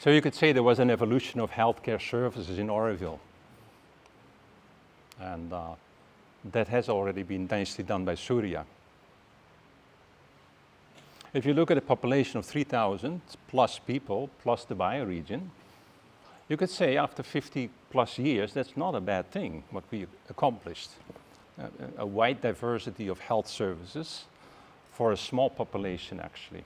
So you could say there was an evolution of healthcare services in Auroville. And that has already been nicely done by Surya. If you look at a population of 3,000 plus people, plus the bioregion, you could say after 50 plus years, that's not a bad thing, what we accomplished. A wide diversity of health services for a small population, actually,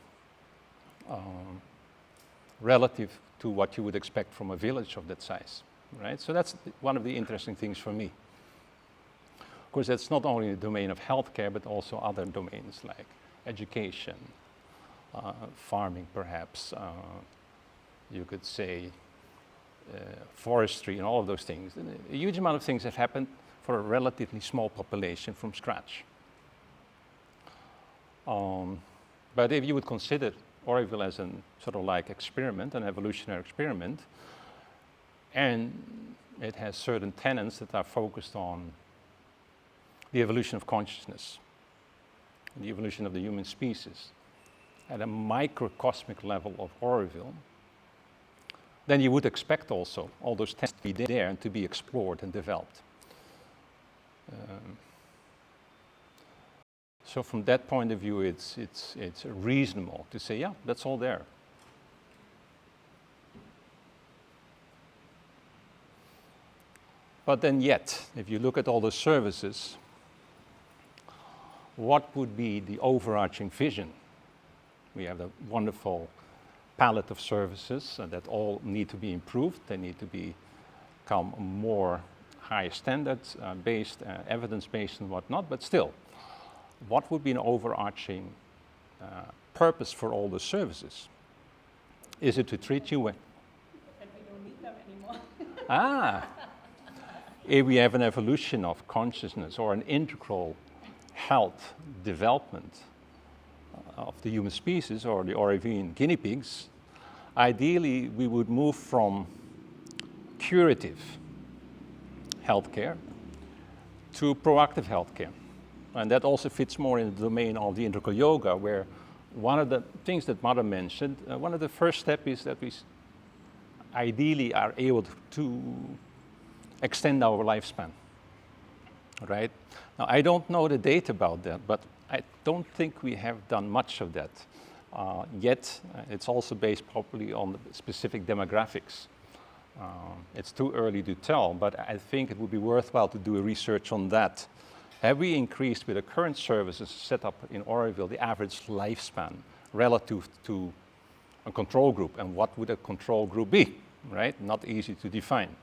relative to what you would expect from a village of that size, right? So that's one of the interesting things for me. Of course, that's not only the domain of healthcare, but also other domains like education, farming, perhaps, you could say forestry and all of those things. A huge amount of things have happened for a relatively small population from scratch. But if you would consider Auroville as a sort of like experiment, an evolutionary experiment, and it has certain tenets that are focused on the evolution of consciousness, the evolution of the human species, at a microcosmic level of Auroville, then you would expect also all those tenets to be there and to be explored and developed. So from that point of view, it's reasonable to say, yeah, that's all there. But then yet, if you look at all the services, what would be the overarching vision? We have a wonderful palette of services that all need to be improved. They need to become more high standards based, evidence-based and whatnot, but still, what would be an overarching purpose for all the services? Is it to treat you when? That we don't need them anymore. If we have an evolution of consciousness or an integral health development of the human species or the Aurovillian guinea pigs, ideally we would move from curative healthcare to proactive healthcare. And that also fits more in the domain of the integral yoga, where one of the things that Mother mentioned, one of the first steps is that we ideally are able to extend our lifespan, right? Now, I don't know the data about that, but I don't think we have done much of that yet. It's also based probably on the specific demographics. It's too early to tell, but I think it would be worthwhile to do a research on that. Have we increased with the current services set up in Auroville the average lifespan relative to a control group? And what would a control group be, right? Not easy to define.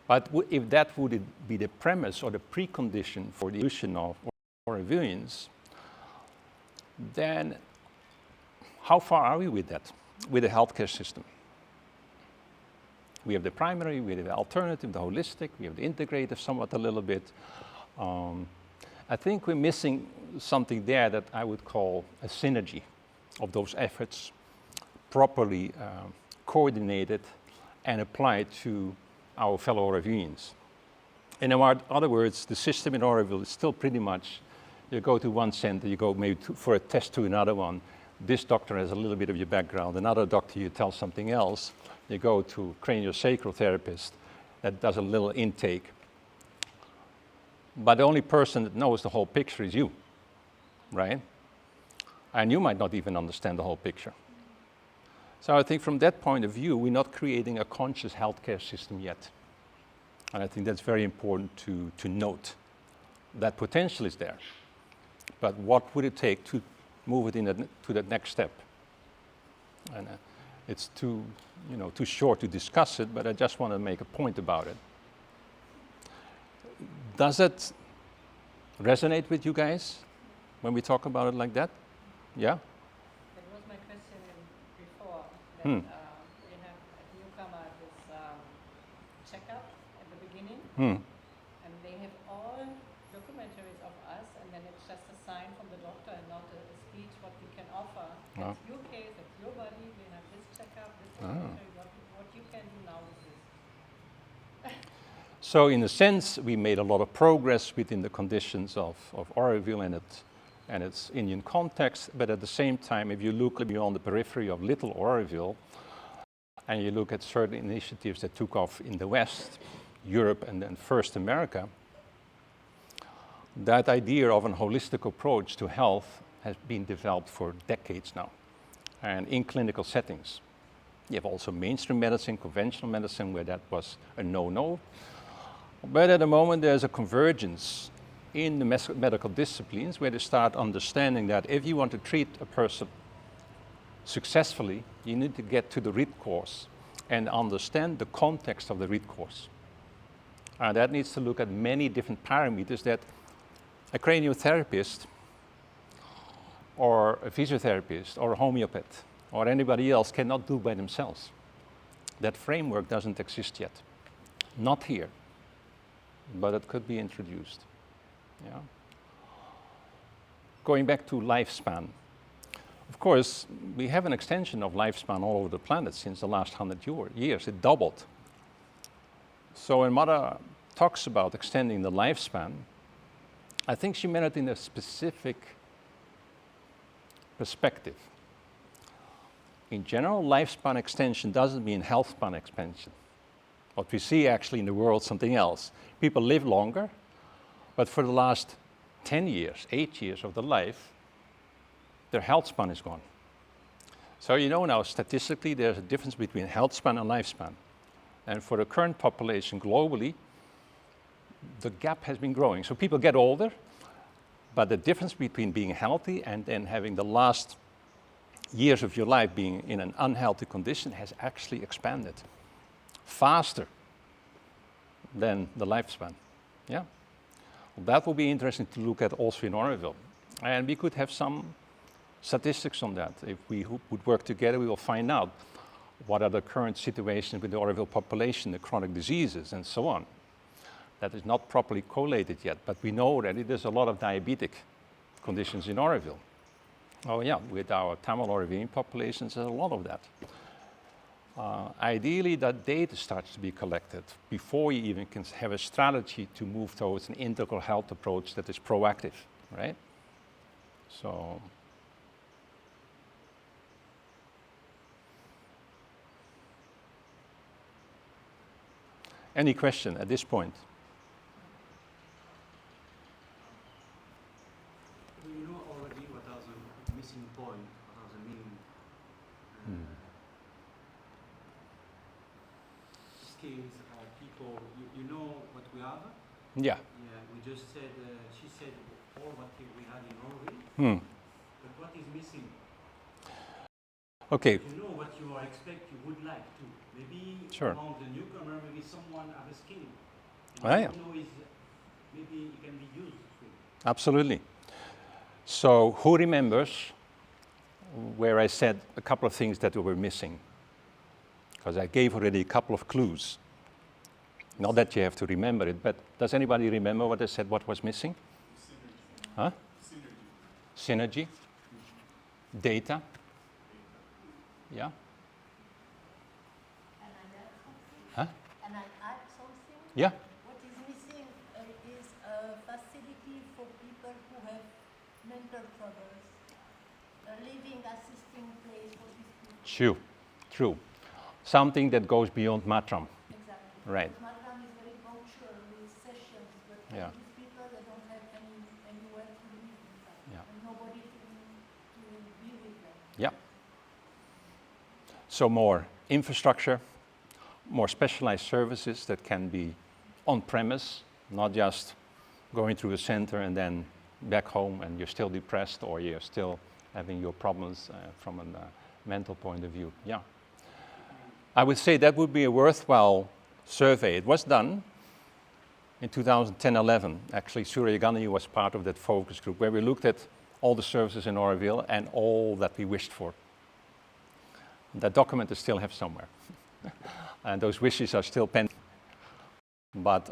But if that would be the premise or the precondition for the evolution of Aurovillians, then how far are we with that, with the healthcare system? We have the primary, we have the alternative, the holistic, we have the integrative somewhat a little bit. I think we're missing something there that I would call a synergy of those efforts, properly coordinated and applied to our fellow Aurovillians. In other words, the system in Auroville is still pretty much, you go to one center, you go maybe for a test to another one. This doctor has a little bit of your background, another doctor you tell something else. You go to craniosacral therapist that does a little intake. But the only person that knows the whole picture is you, right? And you might not even understand the whole picture. So I think from that point of view, we're not creating a conscious healthcare system yet. And I think that's very important to note. That potential is there. But what would it take to move it to that next step? And it's too short to discuss it, but I just want to make a point about it. Does it resonate with you guys when we talk about it like that? Yeah? That was my question before. That, we have at Newcomer this checkup at the beginning, and they have all documentaries of us, and then it's just a sign from the doctor and not a speech what we can offer. That's your case, that's your body, we have this checkup, this documentary, what you can do now with this. So in a sense, we made a lot of progress within the conditions of Auroville, and it and its Indian context, but at the same time, if you look beyond the periphery of little Auroville, and you look at certain initiatives that took off in the West, Europe, and then first America, that idea of a holistic approach to health has been developed for decades now, and in clinical settings. You have also mainstream medicine, conventional medicine, where that was a no-no. But at the moment, there's a convergence in the medical disciplines where they start understanding that if you want to treat a person successfully, you need to get to the root cause and understand the context of the root cause. And that needs to look at many different parameters that a craniotherapist or a physiotherapist or a homeopath or anybody else cannot do by themselves. That framework doesn't exist yet. Not here, but it could be introduced. Yeah. Going back to lifespan. Of course, we have an extension of lifespan all over the planet since the last 100 years. It doubled. So when Mother talks about extending the lifespan, I think she meant it in a specific perspective. In general, lifespan extension doesn't mean health span expansion. What we see actually in the world is something else. People live longer, but for the last 10 years, 8 years of their life, their health span is gone. So you know now statistically there's a difference between health span and lifespan. And for the current population globally, the gap has been growing. So people get older, but the difference between being healthy and then having the last years of your life being in an unhealthy condition has actually expanded faster than the lifespan. Yeah. Well, that will be interesting to look at also in Auroville. And we could have some statistics on that. If we would work together, we will find out what are the current situations with the Auroville population, the chronic diseases, and so on. That is not properly collated yet, but we know already there's a lot of diabetic conditions in Auroville. Oh yeah, with our Tamil Auroville populations, there's a lot of that. Ideally, that data starts to be collected before you even can have a strategy to move towards an integral health approach that is proactive, right? So, any question at this point? You know already what are the missing points, what are the main skills or people. You know what we have? Yeah. Yeah, we just said, she said all what we had in Auroville. But what is missing? Okay. You know what you expect, you would like to. Maybe Sure. among the newcomer, maybe someone have a skill. Ah, yeah. Know is maybe it can be useful. Absolutely. So who remembers where I said a couple of things that were missing? Because I gave already a couple of clues. Not that you have to remember it, but does anybody remember what I said, what was missing? Synergy. Huh? Synergy. Synergy? Data? Yeah? Huh? Can I add something? Yeah? What is missing is a facility for people who have mental troubles, a living assisting place for these people. True. Something that goes beyond Matram. Exactly. Right. Because Madram is very punctual with sessions, but Yeah. these people, they don't have anywhere to live, in fact, Yeah. and nobody to be with them. Yeah. So more infrastructure, more specialized services that can be on premise, not just going through a center and then back home and you're still depressed or you're still having your problems from a mental point of view. Yeah. I would say that would be a worthwhile survey. It was done in 2010-11. Actually, Suryakandhi was part of that focus group where we looked at all the services in Auroville and all that we wished for. That document is still have somewhere. And those wishes are still pending. But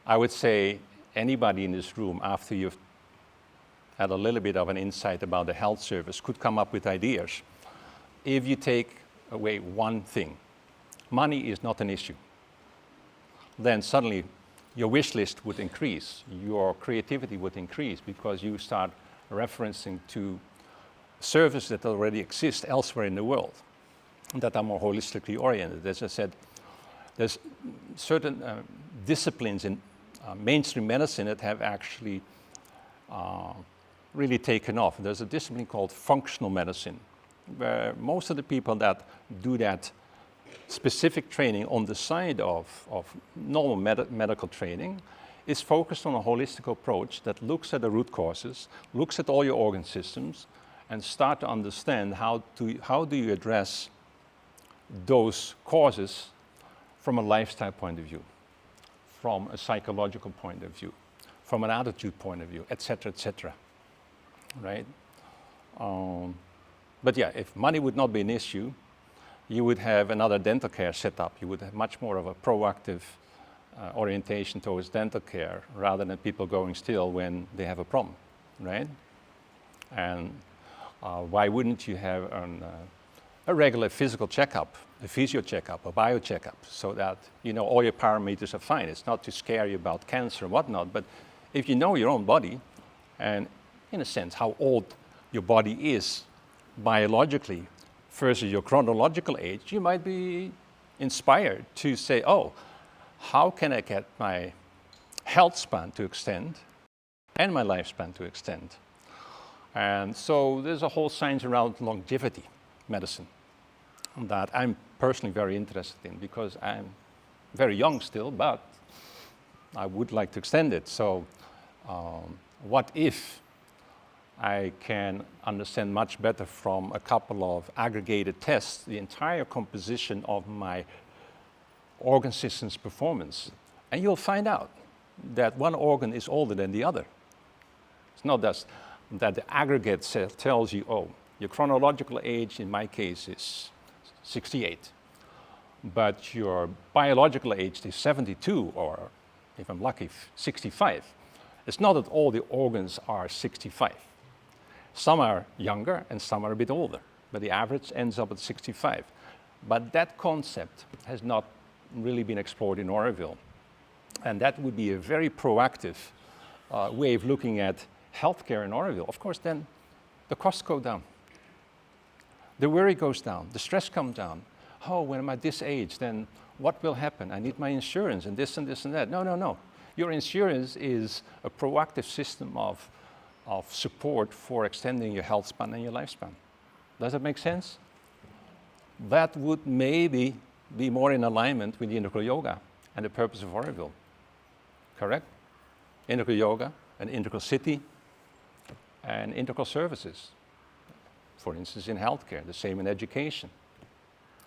I would say anybody in this room, after you've had a little bit of an insight about the health service, could come up with ideas. If you take away one thing, money is not an issue, then suddenly your wish list would increase, your creativity would increase, because you start referencing to services that already exist elsewhere in the world that are more holistically oriented. As I said, there's certain disciplines in mainstream medicine that have actually really taken off. There's a discipline called functional medicine, where most of the people that do that specific training on the side of normal medical training is focused on a holistic approach that looks at the root causes, looks at all your organ systems, and start to understand how do you address those causes from a lifestyle point of view, from a psychological point of view, from an attitude point of view, etc., etc. Right? But yeah, if money would not be an issue, you would have another dental care set up. You would have much more of a proactive orientation towards dental care rather than people going still when they have a problem, right? And why wouldn't you have a regular physical checkup, a physio checkup, a bio checkup, so that you know all your parameters are fine. It's not to scare you about cancer and whatnot, but if you know your own body and, in a sense, how old your body is biologically versus your chronological age, you might be inspired to say, oh, how can I get my health span to extend and my lifespan to extend? And so there's a whole science around longevity medicine that I'm personally very interested in, because I'm very young still, but I would like to extend it. So what if I can understand much better from a couple of aggregated tests the entire composition of my organ system's performance? And you'll find out that one organ is older than the other. It's not just that the aggregate tells you, oh, your chronological age in my case is 68, but your biological age is 72, or if I'm lucky, 65. It's not that all the organs are 65. Some are younger and some are a bit older, but the average ends up at 65. But that concept has not really been explored in Auroville. And that would be a very proactive way of looking at healthcare in Auroville. Of course, then the costs go down. The worry goes down, the stress comes down. Oh, when I'm at this age, then what will happen? I need my insurance and this and this and that. No, no, no. Your insurance is a proactive system of support for extending your health span and your lifespan. Does that make sense? That would maybe be more in alignment with the integral yoga and the purpose of Auroville. Correct? Integral yoga, an integral city, and integral services. For instance, in healthcare, the same in education.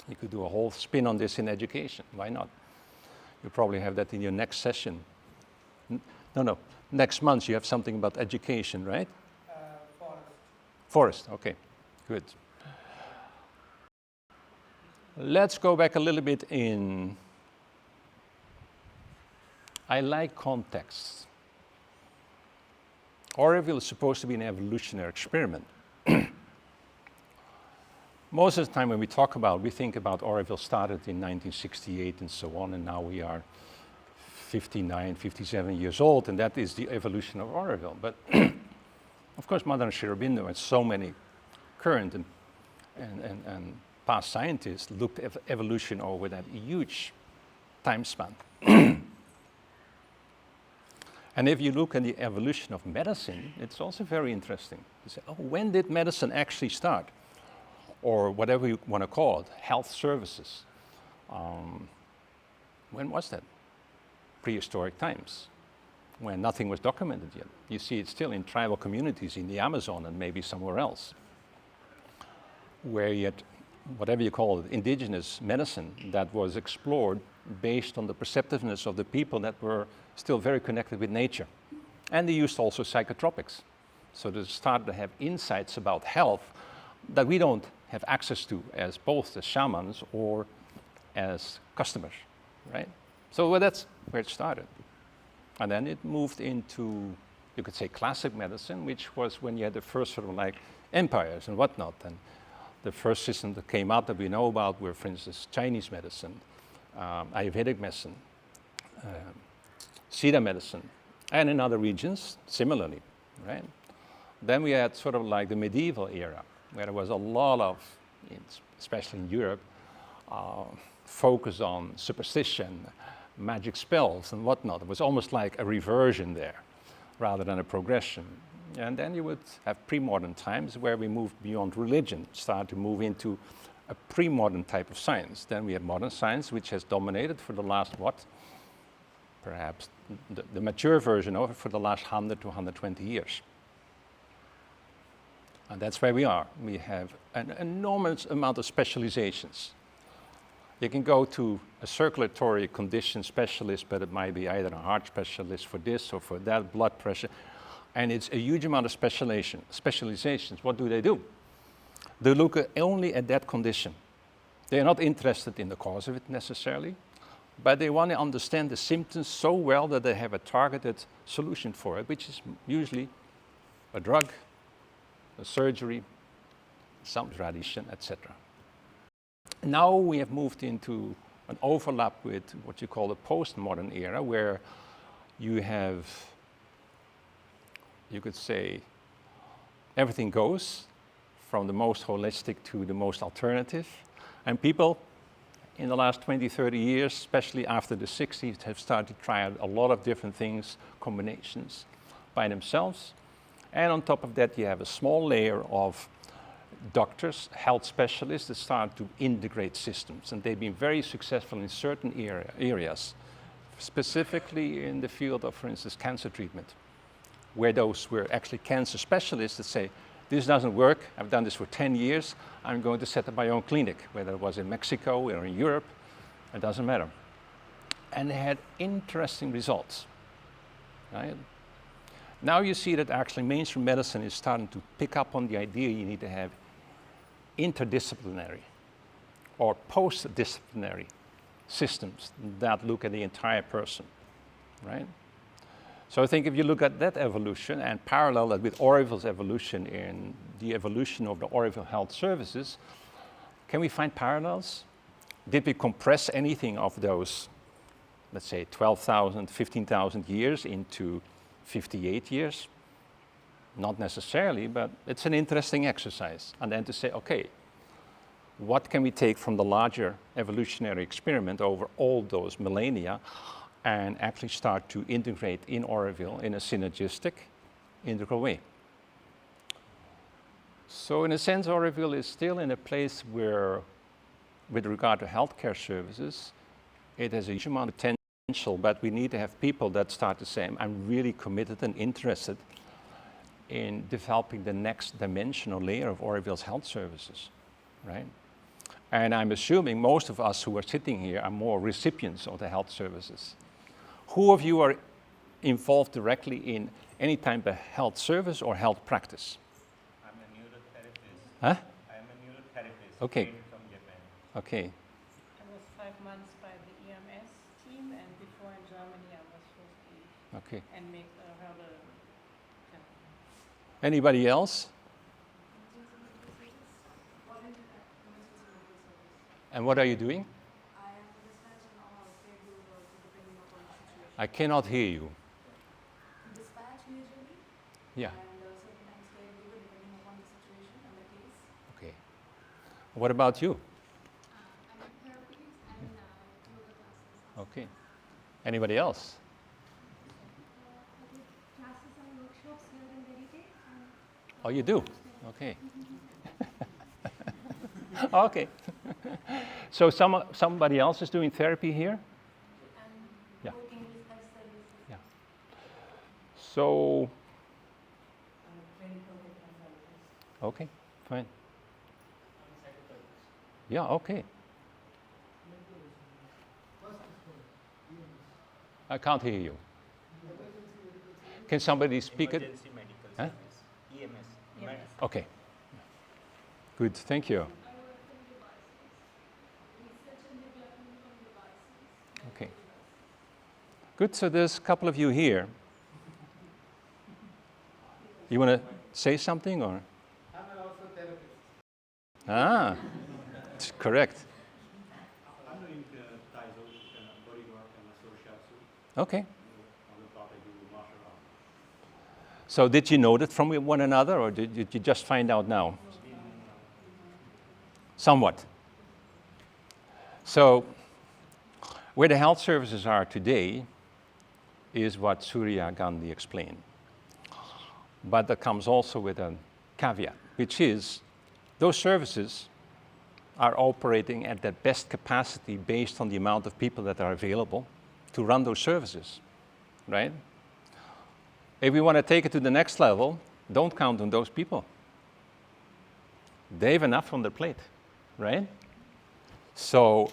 You could do a whole spin on this in education. Why not? You'll probably have that in your next session. No. Next month you have something about education, right? Forest, okay, good. Let's go back a little bit in, I like context. Auroville is supposed to be an evolutionary experiment. Most of the time when we talk about, we think about Auroville started in 1968 and so on, and now we are 59, 57 years old, and that is the evolution of Auroville. But of course, Mother Sri Aurobindo and so many current and past scientists looked at evolution over that huge time span. And if you look at the evolution of medicine, it's also very interesting. You say, oh, when did medicine actually start? Or whatever you want to call it, health services. When was that? Prehistoric times, when nothing was documented yet. You see it still in tribal communities in the Amazon and maybe somewhere else, where you had, whatever you call it, indigenous medicine that was explored based on the perceptiveness of the people that were still very connected with nature. And they used also psychotropics. So they started to have insights about health that we don't have access to as both as shamans or as customers, right? So well, that's where it started. And then it moved into, you could say, classic medicine, which was when you had the first sort of like empires and whatnot. And the first system that came out that we know about were, for instance, Chinese medicine, Ayurvedic medicine, Cedar medicine, and in other regions similarly, right? Then we had sort of like the medieval era, where there was a lot of, especially in Europe, focus on superstition, magic spells and whatnot. It was almost like a reversion there, rather than a progression. And then you would have pre-modern times where we moved beyond religion, started to move into a pre-modern type of science. Then we have modern science, which has dominated for the last, perhaps the mature version of it for the last 100 to 120 years. And that's where we are. We have an enormous amount of specializations. You can go to a circulatory condition specialist, but it might be either a heart specialist for this or for that, blood pressure. And it's a huge amount of specializations. What do? They look only at that condition. They're not interested in the cause of it necessarily, but they want to understand the symptoms so well that they have a targeted solution for it, which is usually a drug, a surgery, some tradition, etc. Now we have moved into an overlap with what you call the postmodern era, where you have, you could say, everything goes from the most holistic to the most alternative. And people in the last 20, 30 years, especially after the 60s, have started to try out a lot of different things, combinations by themselves. And on top of that, you have a small layer of doctors, health specialists that start to integrate systems. And they've been very successful in certain areas, specifically in the field of, for instance, cancer treatment, where those were actually cancer specialists that say, this doesn't work, I've done this for 10 years, I'm going to set up my own clinic, whether it was in Mexico or in Europe, it doesn't matter. And they had interesting results, right? Now you see that actually mainstream medicine is starting to pick up on the idea you need to have interdisciplinary or post-disciplinary systems that look at the entire person, right? So I think if you look at that evolution and parallel that with Auroville's evolution in the evolution of the Auroville Health Services, can we find parallels? Did we compress anything of those, let's say, 12,000, 15,000 years into 58 years? Not necessarily, but it's an interesting exercise. And then to say, okay, what can we take from the larger evolutionary experiment over all those millennia and actually start to integrate in Auroville in a synergistic, integral way? So in a sense, Auroville is still in a place where, with regard to healthcare services, it has a huge amount of potential, but we need to have people that start to say, I'm really committed and interested in developing the next dimensional layer of Auroville's health services, right? And I'm assuming most of us who are sitting here are more recipients of the health services. Who of you are involved directly in any type of health service or health practice? I'm a neurotherapist. Huh? I'm a neurotherapist. Okay. Trained from Japan. Okay. I was 5 months by the EMS team, and before in Germany I was supposed to Okay. and make herbal therapy. Anybody else? And what are you doing? I cannot hear you. Dispatch usually, Yeah. and sometimes caregiver depending upon the situation and the case. Okay. What about you? I'm in therapies and yoga classes. Okay. Anybody else? I did classes and workshops here in Meditate. Oh, you do? Okay. Okay. So somebody else is doing therapy here? Yeah. Working with health services. Yeah. So, I'm a clinical hypnotherapist. okay, fine. Yeah, okay. I can't hear you. Can somebody speak it? Emergency medical Huh? service. EMS. Yes. Okay. Good, thank you. I work in devices, research and development on devices. Okay. Good, so there's a couple of you here. You want to say something or? I'm also a therapist. Ah, it's correct. I'm doing Thai body work and massage shiatsu. Okay, So did you know that from one another, or did you just find out now? Somewhat. So where the health services are today is what Suryakandhi explained. But that comes also with a caveat, which is those services are operating at their best capacity based on the amount of people that are available to run those services, right? If we want to take it to the next level, don't count on those people. They have enough on their plate, right? So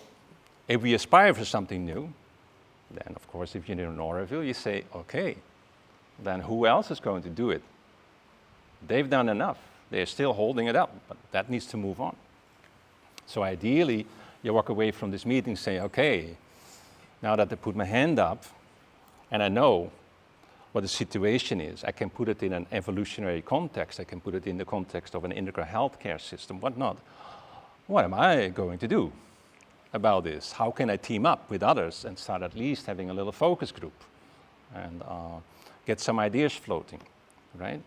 if we aspire for something new, then of course if you're in Auroville, you say, okay, then who else is going to do it? They've done enough. They're still holding it up, but that needs to move on. So ideally, you walk away from this meeting saying, okay, now that I put my hand up and I know what the situation is, I can put it in an evolutionary context, I can put it in the context of an integral healthcare system, whatnot. What am I going to do about this? How can I team up with others and start at least having a little focus group and get some ideas floating, right?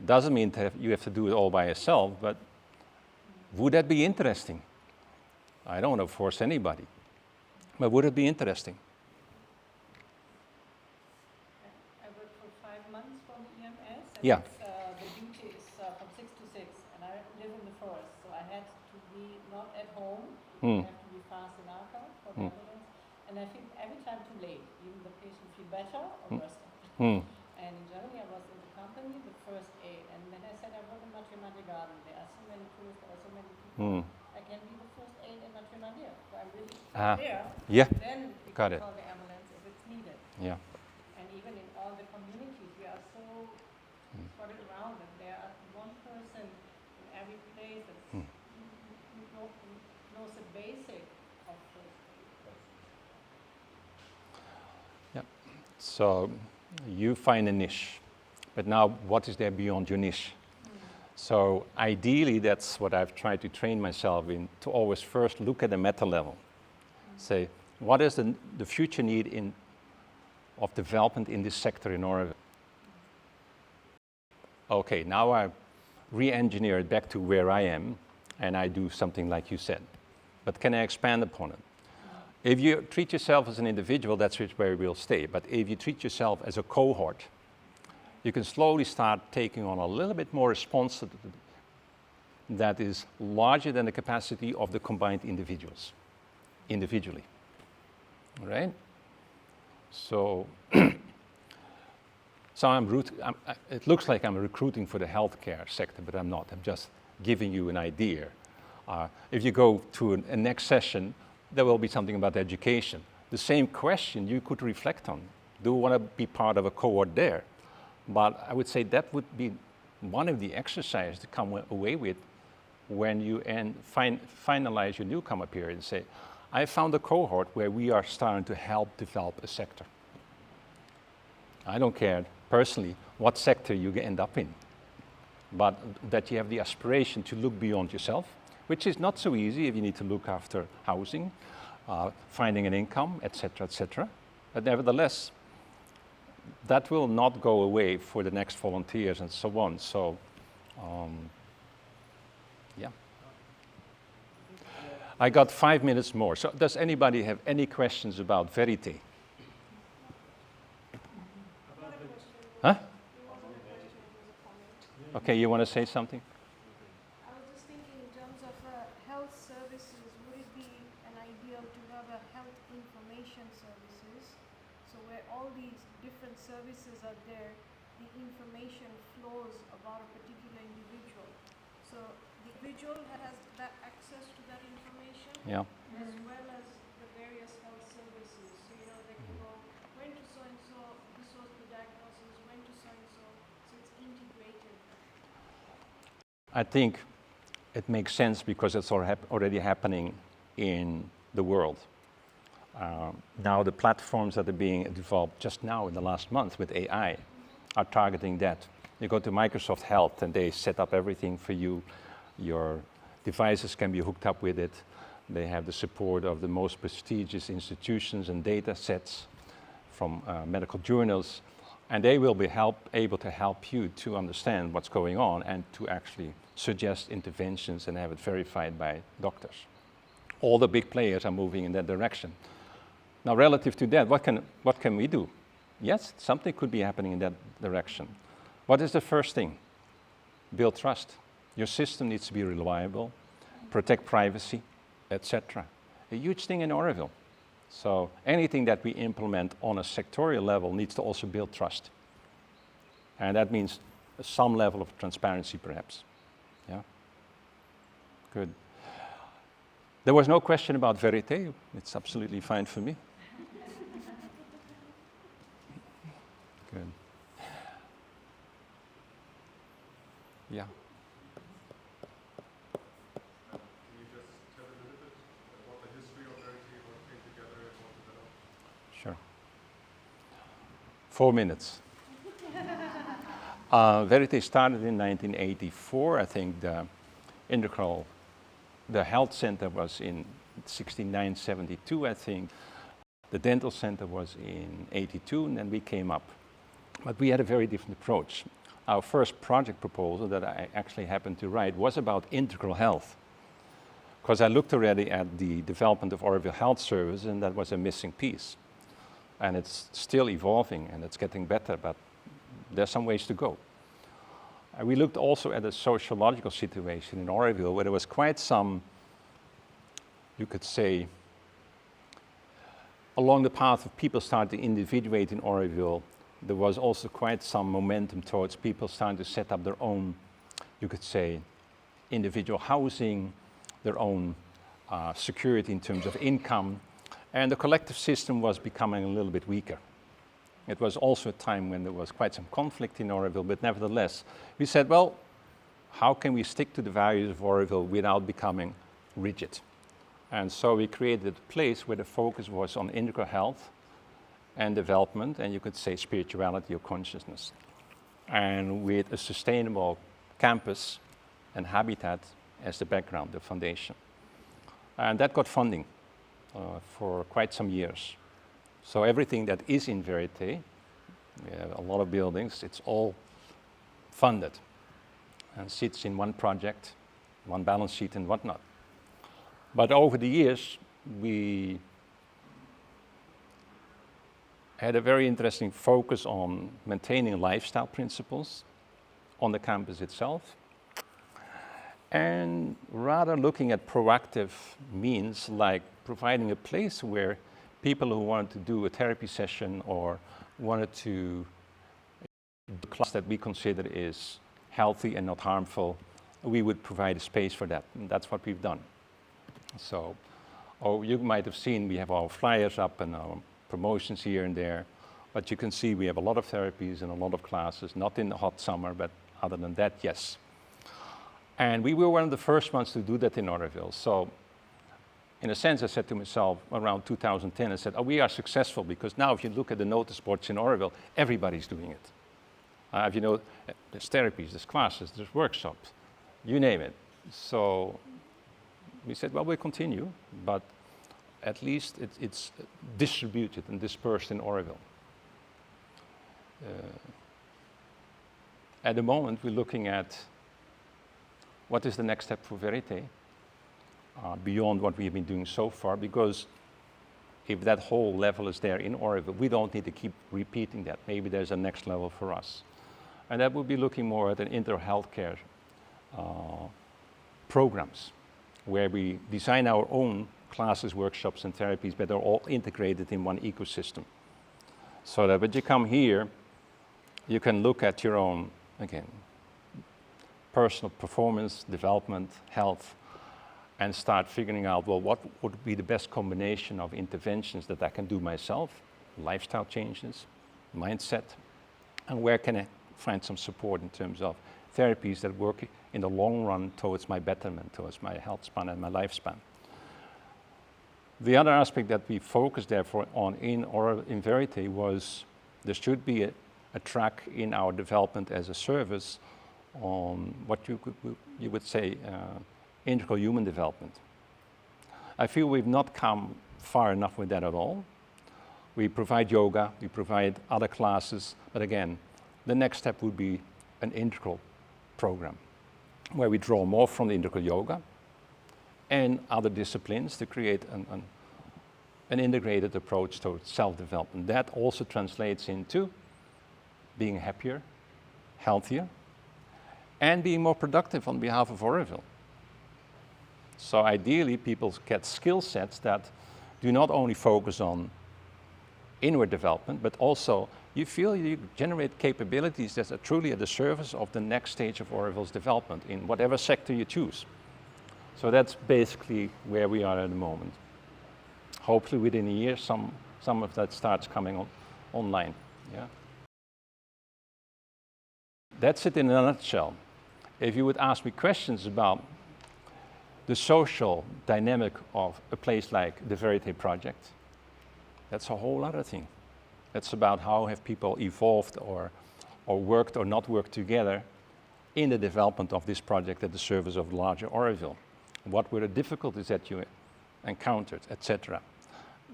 Doesn't mean that you have to do it all by yourself, but would that be interesting? I don't want to force anybody, but would it be interesting? I worked for 5 months from EMS. And Yeah. the duty is from 6 to 6, and I live in the forest, so I had to be not at home. I have to be fast in Aachen for the ambulance. And I think every time too late, even the patient feel better or worse. And in Germany, I was in the company, the first aid, and then I said I work in Matrimony Garden. There are so many tourists, there are so many people. I can be the first aid in Matrimony. So I'm really there. Yeah. Then we Got can it. call the ambulance if it's needed. Yeah. And even in all the communities, we are so spread around that there are one person in every place that knows the basic of first aid. Yeah. So you find a niche, but now what is there beyond your niche? So ideally, that's what I've tried to train myself in, to always first look at the meta level. Say, what is the future need of development in this sector in Auroville? Okay, now I re-engineer it back to where I am, and I do something like you said. But can I expand upon it? If you treat yourself as an individual, that's where we'll stay. But if you treat yourself as a cohort, you can slowly start taking on a little bit more responsibility that is larger than the capacity of the combined individuals, individually, all right? So, it looks like I'm recruiting for the healthcare sector, but I'm not. I'm just giving you an idea. If you go to a next session, there will be something about education. The same question you could reflect on. Do you want to be part of a cohort there? But I would say that would be one of the exercises to come away with when you finalize your newcomer period and say, I found a cohort where we are starting to help develop a sector. I don't care personally what sector you end up in, but that you have the aspiration to look beyond yourself, which is not so easy if you need to look after housing, finding an income, etc., etc. But nevertheless, that will not go away for the next volunteers and so on. So, yeah. I got 5 minutes more. So does anybody have any questions about Verité? Huh? Okay, you want to say something? I was just thinking in terms of health services, would it be an ideal to have a health information services? So where all these different services are there, the information flows about a particular individual. So the individual has that access to that information, Yeah. as well as the various health services. So they can go, went to so-and-so, this was the diagnosis, went to so-and-so, so it's integrated. I think it makes sense because it's already happening in the world. Now the platforms that are being developed just now in the last month with AI are targeting that. You go to Microsoft Health and they set up everything for you. Your devices can be hooked up with it. They have the support of the most prestigious institutions and data sets from medical journals. And they will be able to help you to understand what's going on and to actually suggest interventions and have it verified by doctors. All the big players are moving in that direction. Now, relative to that, what can we do? Yes, something could be happening in that direction. What is the first thing? Build trust. Your system needs to be reliable, protect privacy, etc. A huge thing in Auroville. So anything that we implement on a sectorial level needs to also build trust. And that means some level of transparency, perhaps. Yeah? Good. There was no question about verite. It's absolutely fine for me. Good. Yeah. Can you just tell a little bit about the history of Verity, how it came together, and how it developed? Sure. 4 minutes. Verite started in 1984. I think the health center was in 69, 72, I think. The dental center was in 82, and then we came up. But we had a very different approach. Our first project proposal that I actually happened to write was about integral health. Because I looked already at the development of Auroville Health Service, and that was a missing piece. And it's still evolving, and it's getting better, but there's some ways to go. And we looked also at a sociological situation in Auroville, where there was quite some, you could say, along the path of people starting to individuate in Auroville, there was also quite some momentum towards people starting to set up their own, you could say, individual housing, their own security in terms of income, and the collective system was becoming a little bit weaker. It was also a time when there was quite some conflict in Auroville, but nevertheless, we said, well, how can we stick to the values of Auroville without becoming rigid? And so we created a place where the focus was on integral health and development, and you could say spirituality or consciousness. And with a sustainable campus and habitat as the background, the foundation. And that got funding for quite some years. So everything that is in Verite, we have a lot of buildings, it's all funded and sits in one project, one balance sheet and whatnot. But over the years, we had a very interesting focus on maintaining lifestyle principles on the campus itself, and rather looking at proactive means like providing a place where people who wanted to do a therapy session or wanted to do a class that we consider is healthy and not harmful, we would provide a space for that, and that's what we've done. So, you might have seen we have our flyers up and our promotions here and there, but you can see we have a lot of therapies and a lot of classes, not in the hot summer, but other than that, yes. And we were one of the first ones to do that in Auroville. So in a sense, I said to myself around 2010, I said, oh, we are successful because now if you look at the notice boards in Auroville, everybody's doing it. If you know, there's therapies, there's classes, there's workshops, you name it. So we said, well, we'll continue, but at least it's distributed and dispersed in Auroville. At the moment, we're looking at what is the next step for Verite beyond what we've been doing so far, because if that whole level is there in Auroville, we don't need to keep repeating that. Maybe there's a next level for us. And that would be looking more at an inter-healthcare programs, where we design our own classes, workshops, and therapies, but they're all integrated in one ecosystem. So that when you come here, you can look at your own, again, personal performance, development, health, and start figuring out, well, what would be the best combination of interventions that I can do myself, lifestyle changes, mindset, and where can I find some support in terms of therapies that work in the long run towards my betterment, towards my health span and my lifespan. The other aspect that we focused therefore on in Verite was there should be a track in our development as a service on what you would say integral human development. I feel we've not come far enough with that at all. We provide yoga, we provide other classes, but again, the next step would be an integral program where we draw more from the integral yoga and other disciplines to create an integrated approach towards self-development. That also translates into being happier, healthier, and being more productive on behalf of Auroville. So ideally, people get skill sets that do not only focus on inward development, but also you feel you generate capabilities that are truly at the service of the next stage of Auroville's development in whatever sector you choose. So that's basically where we are at the moment. Hopefully within a year, some of that starts coming online. Yeah. That's it in a nutshell. If you would ask me questions about the social dynamic of a place like the Verite project, that's a whole other thing. That's about how have people evolved or worked or not worked together in the development of this project at the service of larger Auroville. What were the difficulties that you encountered, etc.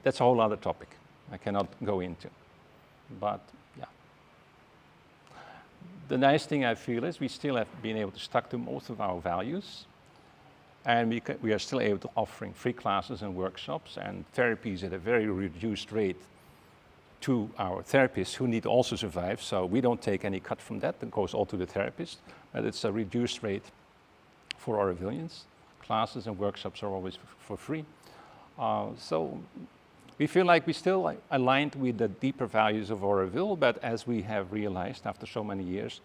That's a whole other topic I cannot go into. But yeah. The nice thing I feel is we still have been able to stick to most of our values, and we are still able to offering free classes and workshops and therapies at a very reduced rate to our therapists who need to also survive. So we don't take any cut from that. That goes all to the therapist, but it's a reduced rate for Aurovillians. Classes and workshops are always for free. So we feel like we still aligned with the deeper values of Auroville, but as we have realized after so many years,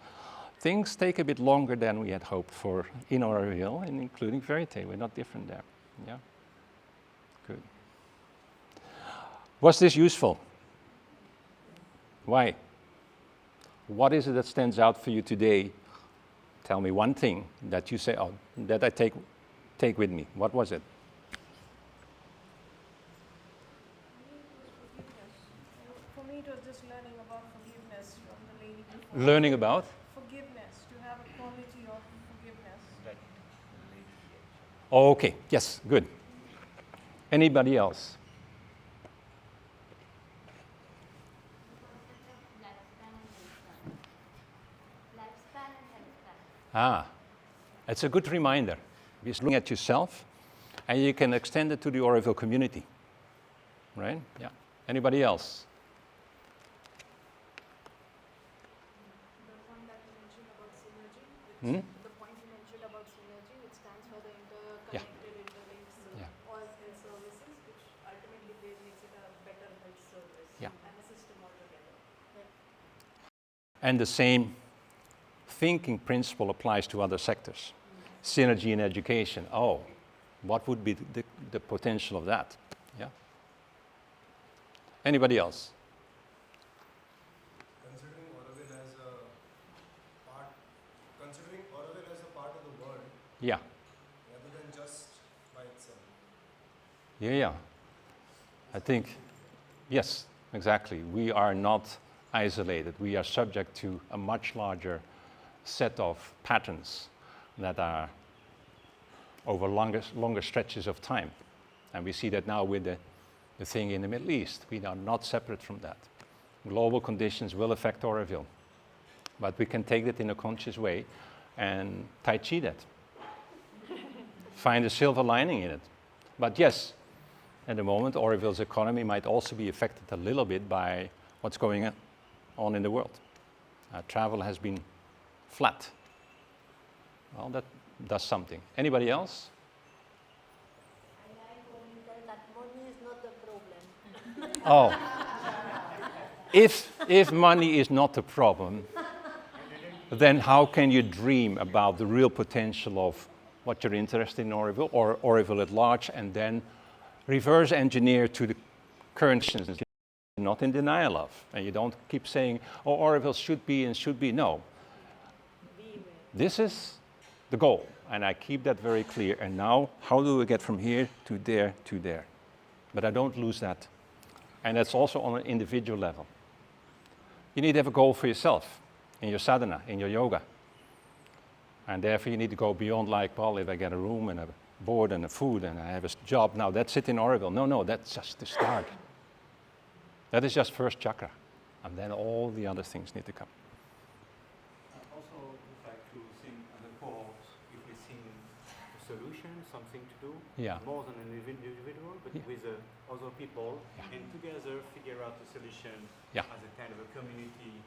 things take a bit longer than we had hoped for in Auroville, and including Verite. We're not different there. Yeah. Good. Was this useful? Why? What is it that stands out for you today? Tell me one thing that you say, oh, that I take with me. What was it? For me, it was just learning about forgiveness from the lady before. Learning about? Forgiveness, to have a quality of forgiveness. Okay, yes, good. Anybody else? Ah, it's a good reminder. You're looking at yourself, and you can extend it to the Auroville community, right? Yeah. Anybody else? The point that you mentioned about synergy, the point you mentioned about synergy, which stands for the interconnected, interlinked, all health services, which ultimately makes it a better health service and a system altogether. And the same thinking principle applies to other sectors. Synergy in education. Oh, what would be the potential of that? Yeah. Anybody else? Considering Auroville as a part of the world, Yeah. rather than just by itself. Yeah. I think, yes, exactly. We are not isolated. We are subject to a much larger set of patterns that are over longer stretches of time. And we see that now with the thing in the Middle East. We are not separate from that. Global conditions will affect Auroville, but we can take it in a conscious way and Tai Chi that. Find a silver lining in it. But yes, at the moment, Auroville's economy might also be affected a little bit by what's going on in the world. Travel has been flat. Well, that does something. Anybody else? I like when you tell that money is not the problem. Oh, if money is not the problem, then how can you dream about the real potential of what you're interested in Auroville or Auroville at large, and then reverse engineer to the current conditions you're not in denial of, and you don't keep saying, oh, Auroville should be and should be. No. This is the goal, and I keep that very clear. And now, how do we get from here to there to there? But I don't lose that. And that's also on an individual level. You need to have a goal for yourself, in your sadhana, in your yoga. And therefore you need to go beyond like, well, if I get a room and a board and a food and I have a job, now that's it in Auroville. No, that's just the start. That is just first chakra. And then all the other things need to come. Also, if I to think at the core, if we think a solution, something to do, Yeah. more than an individual, but Yeah. with other people, and together figure out a solution Yeah. as a kind of a community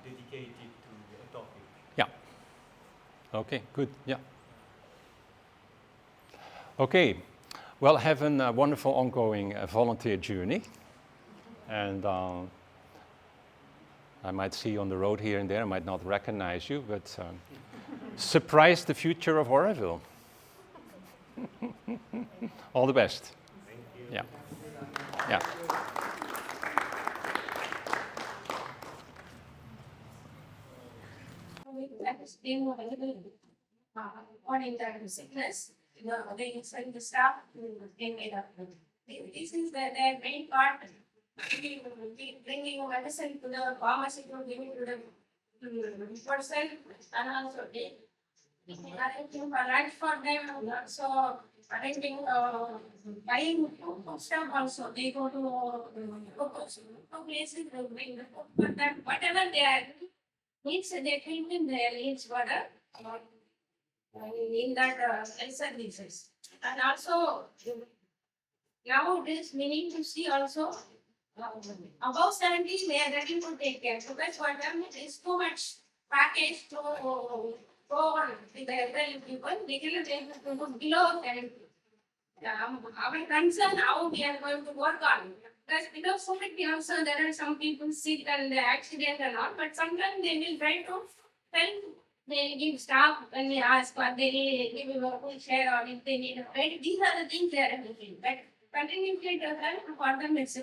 dedicated to a topic. Yeah. Okay, good. Yeah. Okay. Well, have a wonderful ongoing volunteer journey. And I might see you on the road here and there. I might not recognize you, but surprise the future of Auroville. All the best. Thank you. Yeah. Yeah. That is being available on internal sickness, they send the staff in this is their main part. Bringing medicine to the pharmacy to give it to the person, and also arranging for lunch for them, and also arranging buying food stuff also. They go to places, they bring the food for them, whatever they are needs, they treat in their needs for in that health services. And also nowadays we need to see also above 70 they are ready to take care, because for them it is too much package to go on with the elderly people. They cannot able to go below 70. Our concern how we are going to work on. Because below 70 also there are some people sick and accident and all, but sometimes they will try to help. They give staff when we ask what they need, give a full share or if they need a right. These are the things they are looking. But continuously to help for them it's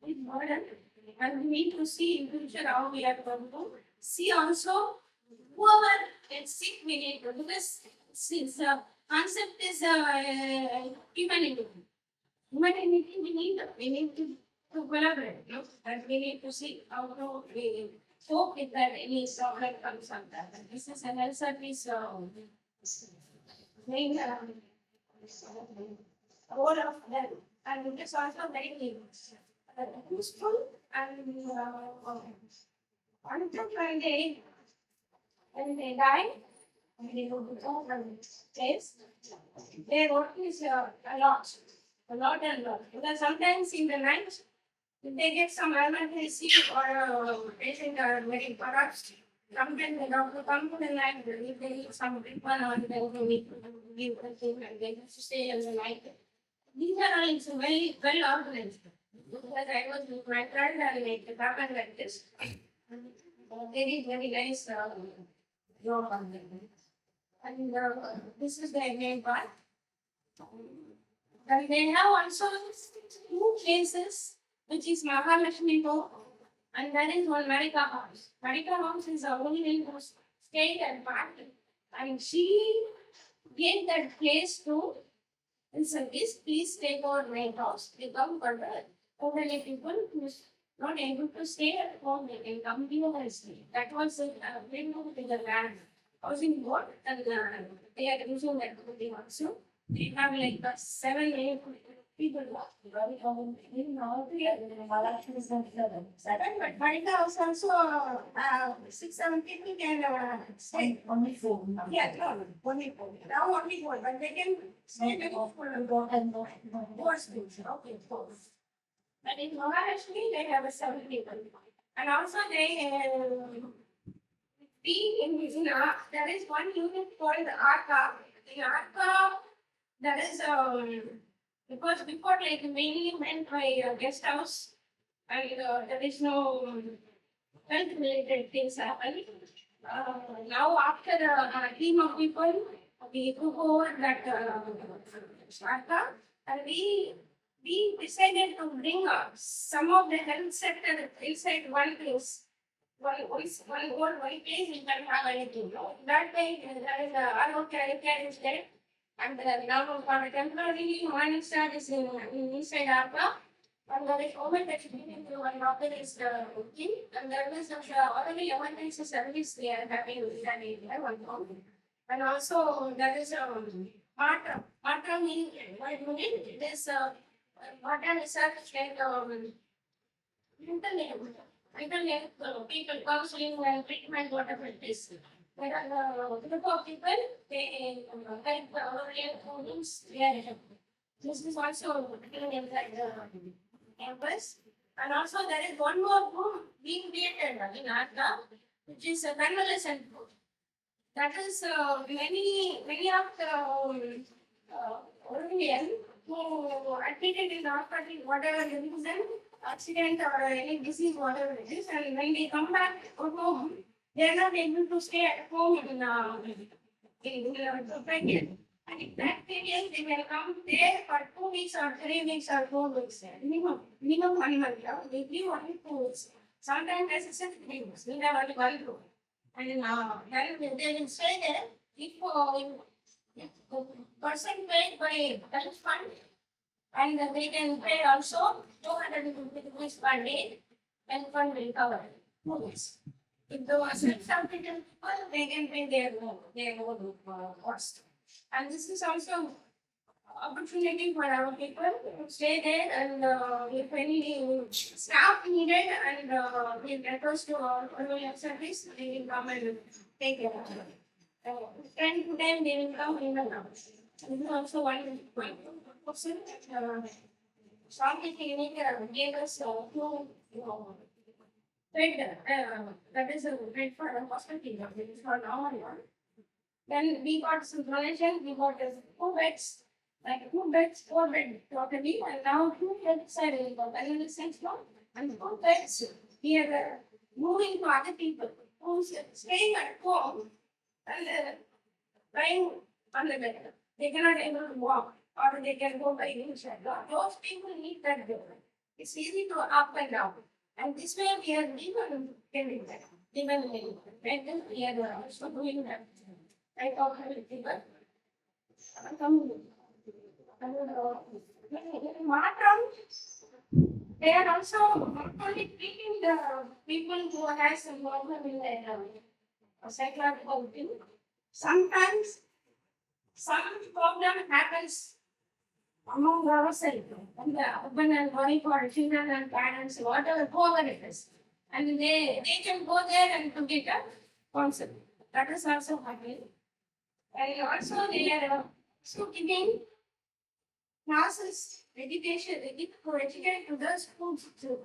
burden. And we need to see in future how we are going to see also whoever is sick we need to, because since the concept is humanity. Humanity we need to collaborate, no? And we need to see how to we cope with that any problem comes on that. And this is an health service main role of them, and it is also very useful and until when they die, when they go to the place, their work is a lot and lot. Because sometimes in the night, if they get some emergency or patient are very corrupt, sometimes the doctor comes to the night, if they need some treatment or they need to give the thing and they have to stay in the night. These are all very well organized. Because I was with my friend and it happened like this. Very nice job on them. And this is the main part. And they have also two places, which is Mahalakshmi Go, and that is one Marika House. Marika House is a woman who stayed and parked, and she gave that place to this, please take our main house. They come for the elderly people who is not able to stay at home, they can come here and stay. That was a to the land housing board, and they are using that building also. They have like 7, 8 people. Seven, but Marika House also 6, 7 people can stay. Only 4. Yeah, no, only 4. Now only 4, but they can stay for 4 schools. Okay, 4. But in Maharashtra, they have 7 people. And also they there is one unit called Arca. In Arca, there is because before like mainly meant by guest house, and there is no health related things happen. Now after a team of people, we took over that Arca, and we decided to bring some of the health sector inside one place. One place you can have anything. That way there is care is there. And now for temporary morning start is inside Arca. And there is over that one doctor is working. And there is already emergency service they are having in that area, one home. And also there is Matra meaning this Matra research like mental health people, counseling and treatment, whatever it is. There are a group of people, they help the Auroville homes. This is also being inside the campus. And also there is one more room being created in Agra, which is a convalescent room. That is many of the Auroville who admitted in the hospital, whatever the reason, accident or any disease, whatever it is, and when they come back home, they are not able to stay at home in pregnant. And in that period, they will come there for 2 weeks or 3 weeks or 4 weeks. Minimum 1 month. They give only 2 weeks. Sometimes as I said, 3 weeks. We have only 1 room. And then they will stay there. If the person paid by health fund, and they can pay also 250 rupees per day, and fund will cover 2 weeks. If the self-sufficient people, they can pay their own cost. And this is also opportunity for our people to stay there, and if any staff needed, and we request to our service, they will come and take care of it. 10 to 10 they will come in and out. This is also one point. Swami Clinic gave us two bed, that is a bed for a hospital, it is for normal one. Then we got some donation, we got 2 beds, like 2 beds, 4 beds totally, and now 2 beds are in the convalescent home, and 2 beds we are moving to other people who's staying at home and lying on the bed. They cannot able to walk, or they can go by wheelchair. Those people need that bed. It's easy to up and down. And this way we are even getting that. Even we are also doing that. I talk with people. They are also not only treating the people who has a problem in the psychological thing. Sometimes some problem happens among ourselves, and the husband and wife or children and parents, whatever, whoever it is. And they can go there and to get a counsel. That is also happening. And also they are also giving classes, education, to educate to the schools too.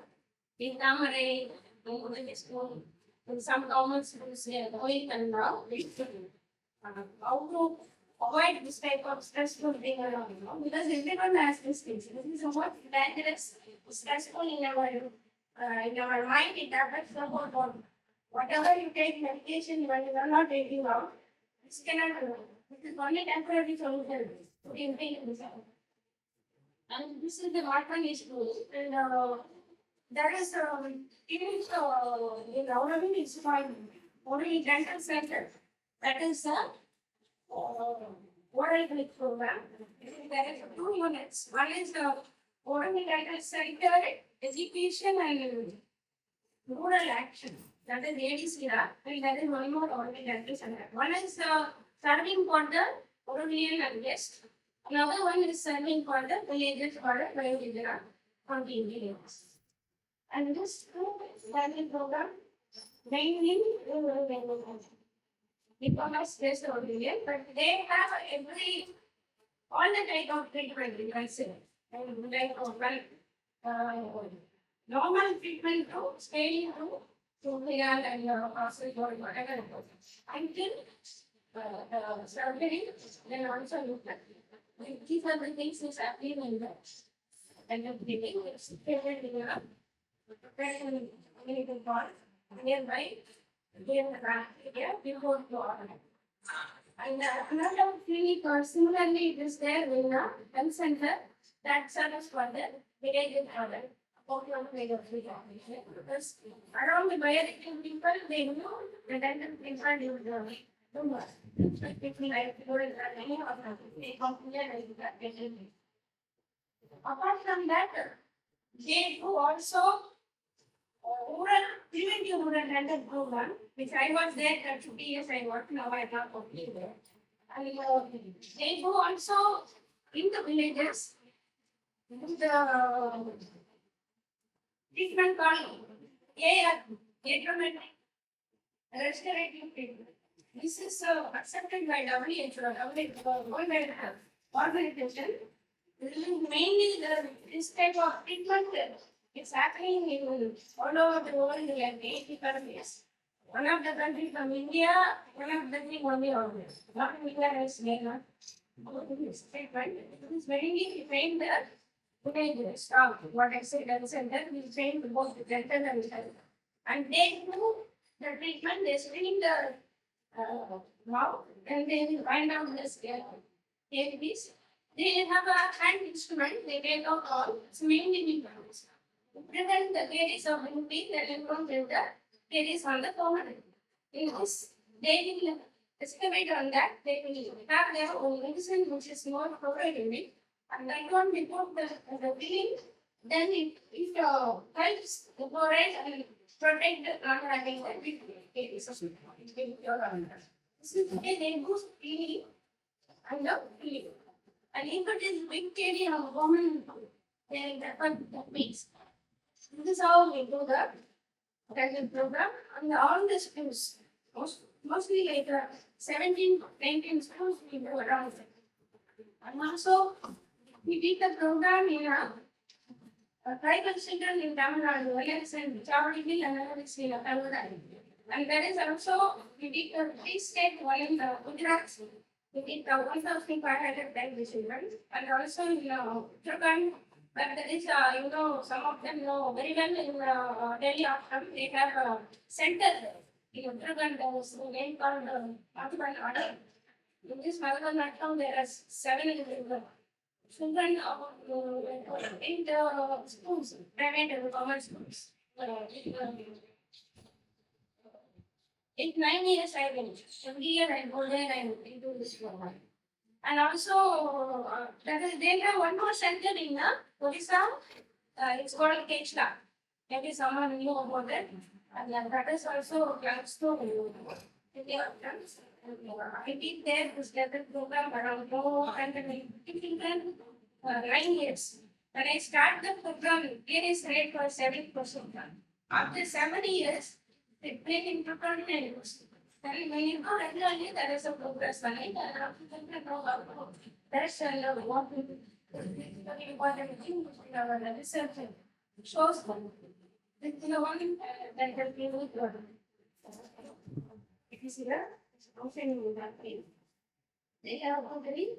In Tamare, in school, in some government schools, they are going and now how to avoid this type of stressful thing around, because everyone has these things. This is what dangerous, stressful in our mind. It affects the whole body. Whatever you take medication, when you are not taking out, this cannot. This is only temporary solution to improve this. And this is the Martin issue. And that is even in Auroville is fine. Auroville Dental Center. That is oral health program. There is 2 units. One is the Auroville Dental Center Education and Rural Action. That is ADCR. And there is one more Auroville Dental Center. One is serving for the Auroville and guest. Another one is serving for the villages for the Vayodhara for the villages. And this learning program mainly because there's no million, but they have all the type of treatment you can say. And like normal treatment to scaling to real and process or whatever. Until surgery, then also look at these are the things that's happening in that. And the beginning is prepared in Europe, prepared in American part, nearby, before to order. And another clinic or similarly it is there in a health center that serves for the village order. Because around the bioreactive people, they know the dental people use the tumor. Apart from that, they do also preventive rural dental program, which I was there 30 years I worked, now I not working there. And they go also in the villages, do the treatment called aromatic restorative treatment. This is accepted by WHO, World Health Organization. This is mainly this type of treatment is happening in all over the world in like 80 countries. One of the countries from India, one of the countries only always. Not India is there. This treatment is mainly trained images of what I said and then we train both the dental and health. And they do the treatment, they screen the mouth and they will find out this therapies. They have a hand instrument, they take out all, it's mainly implants. Prevent the caries of implant and improve the caries on the permanent. In this, they will estimate on that, they will have their own medicine which is more provided. And that one before the billing, then it helps the forehead and protect the not having the big caries. This is why they do cleaning and the cleaning. And if it is big area of woman, then that means this is how we do the dental program. And all the schools, mostly like 17, 19 schools we go around. And also, we did the program in a tribal children in Tamil Nadu, Alliance and Auroville and Alliance in Tamil Nadu. And there is also, we did the free state one in the Gujarat. We did the 1,500 tribal children. And also in Uttarakhand, but there is, some of them know very well in Delhi Ashram, they have a center in Uttarakhand, there is a name called Auroville. In this Malvan, there are 7 children in the schools, private and government schools. 9 years I've been. Every year I go there and do this program. And also, they have one more center in Odisha. It's called Kechla. Maybe someone knew about it. And that is also close to India. I did there this dental program around 9 years. When I started the program, caries rate was 7%. After 7 years, it went into 29%. Then when you go regularly, there is a progress on it. And after that, that's what very important thing the research shows them. This is the one that has been with it is here. Often with that pain. They have already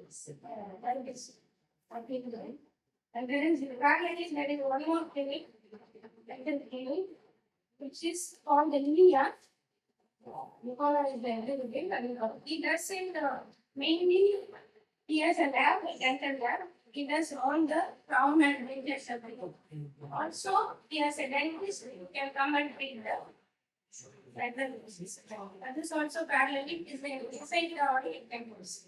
done this. And there is one more clinic, dental clinic, which is called the India. Newcomers Orientation, and he does it mainly. He has a lab, a dental lab. He does all the crown and bridges everything. Also, he has a dentist who can come and treat the dental disease. That is also parallel is inside the audit temples.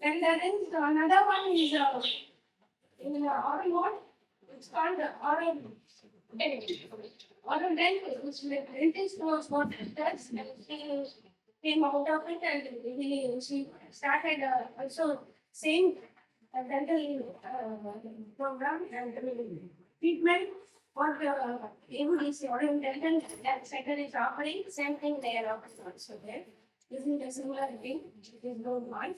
Then there is another one is in Auroville. It's called Auroville. Auroville, which the dentist knows what it does, and she came out of it and she started also same dental program and treatment for the English or dental center is offering, same thing they are offering also there. This is a similar thing, it is no one.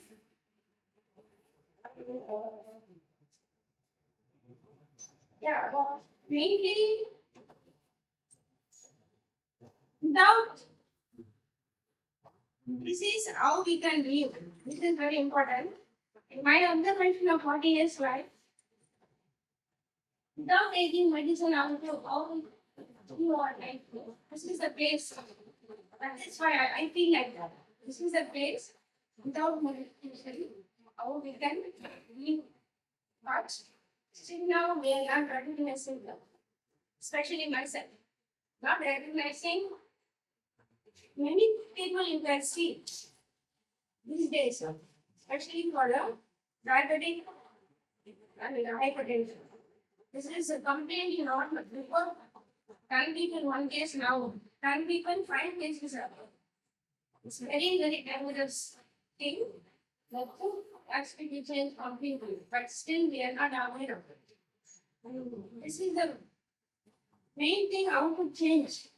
Yeah, mainly without this is how we can live. This is very important. In my observation of 40 years life, without taking medicine also, how you are like this is the place. And that's why I feel like that. This is the place without medication, how we can live. But still now we are not recognizing them, especially myself. Not recognizing many people you can see these days, especially for the diabetic and hypertension. This is a completely normal. Before 10 people, 1 case now, 10 people, 5 cases are there. It's very, very dangerous thing. The food has to be changed completely, but still we are not aware of it. This is the main thing, how to change,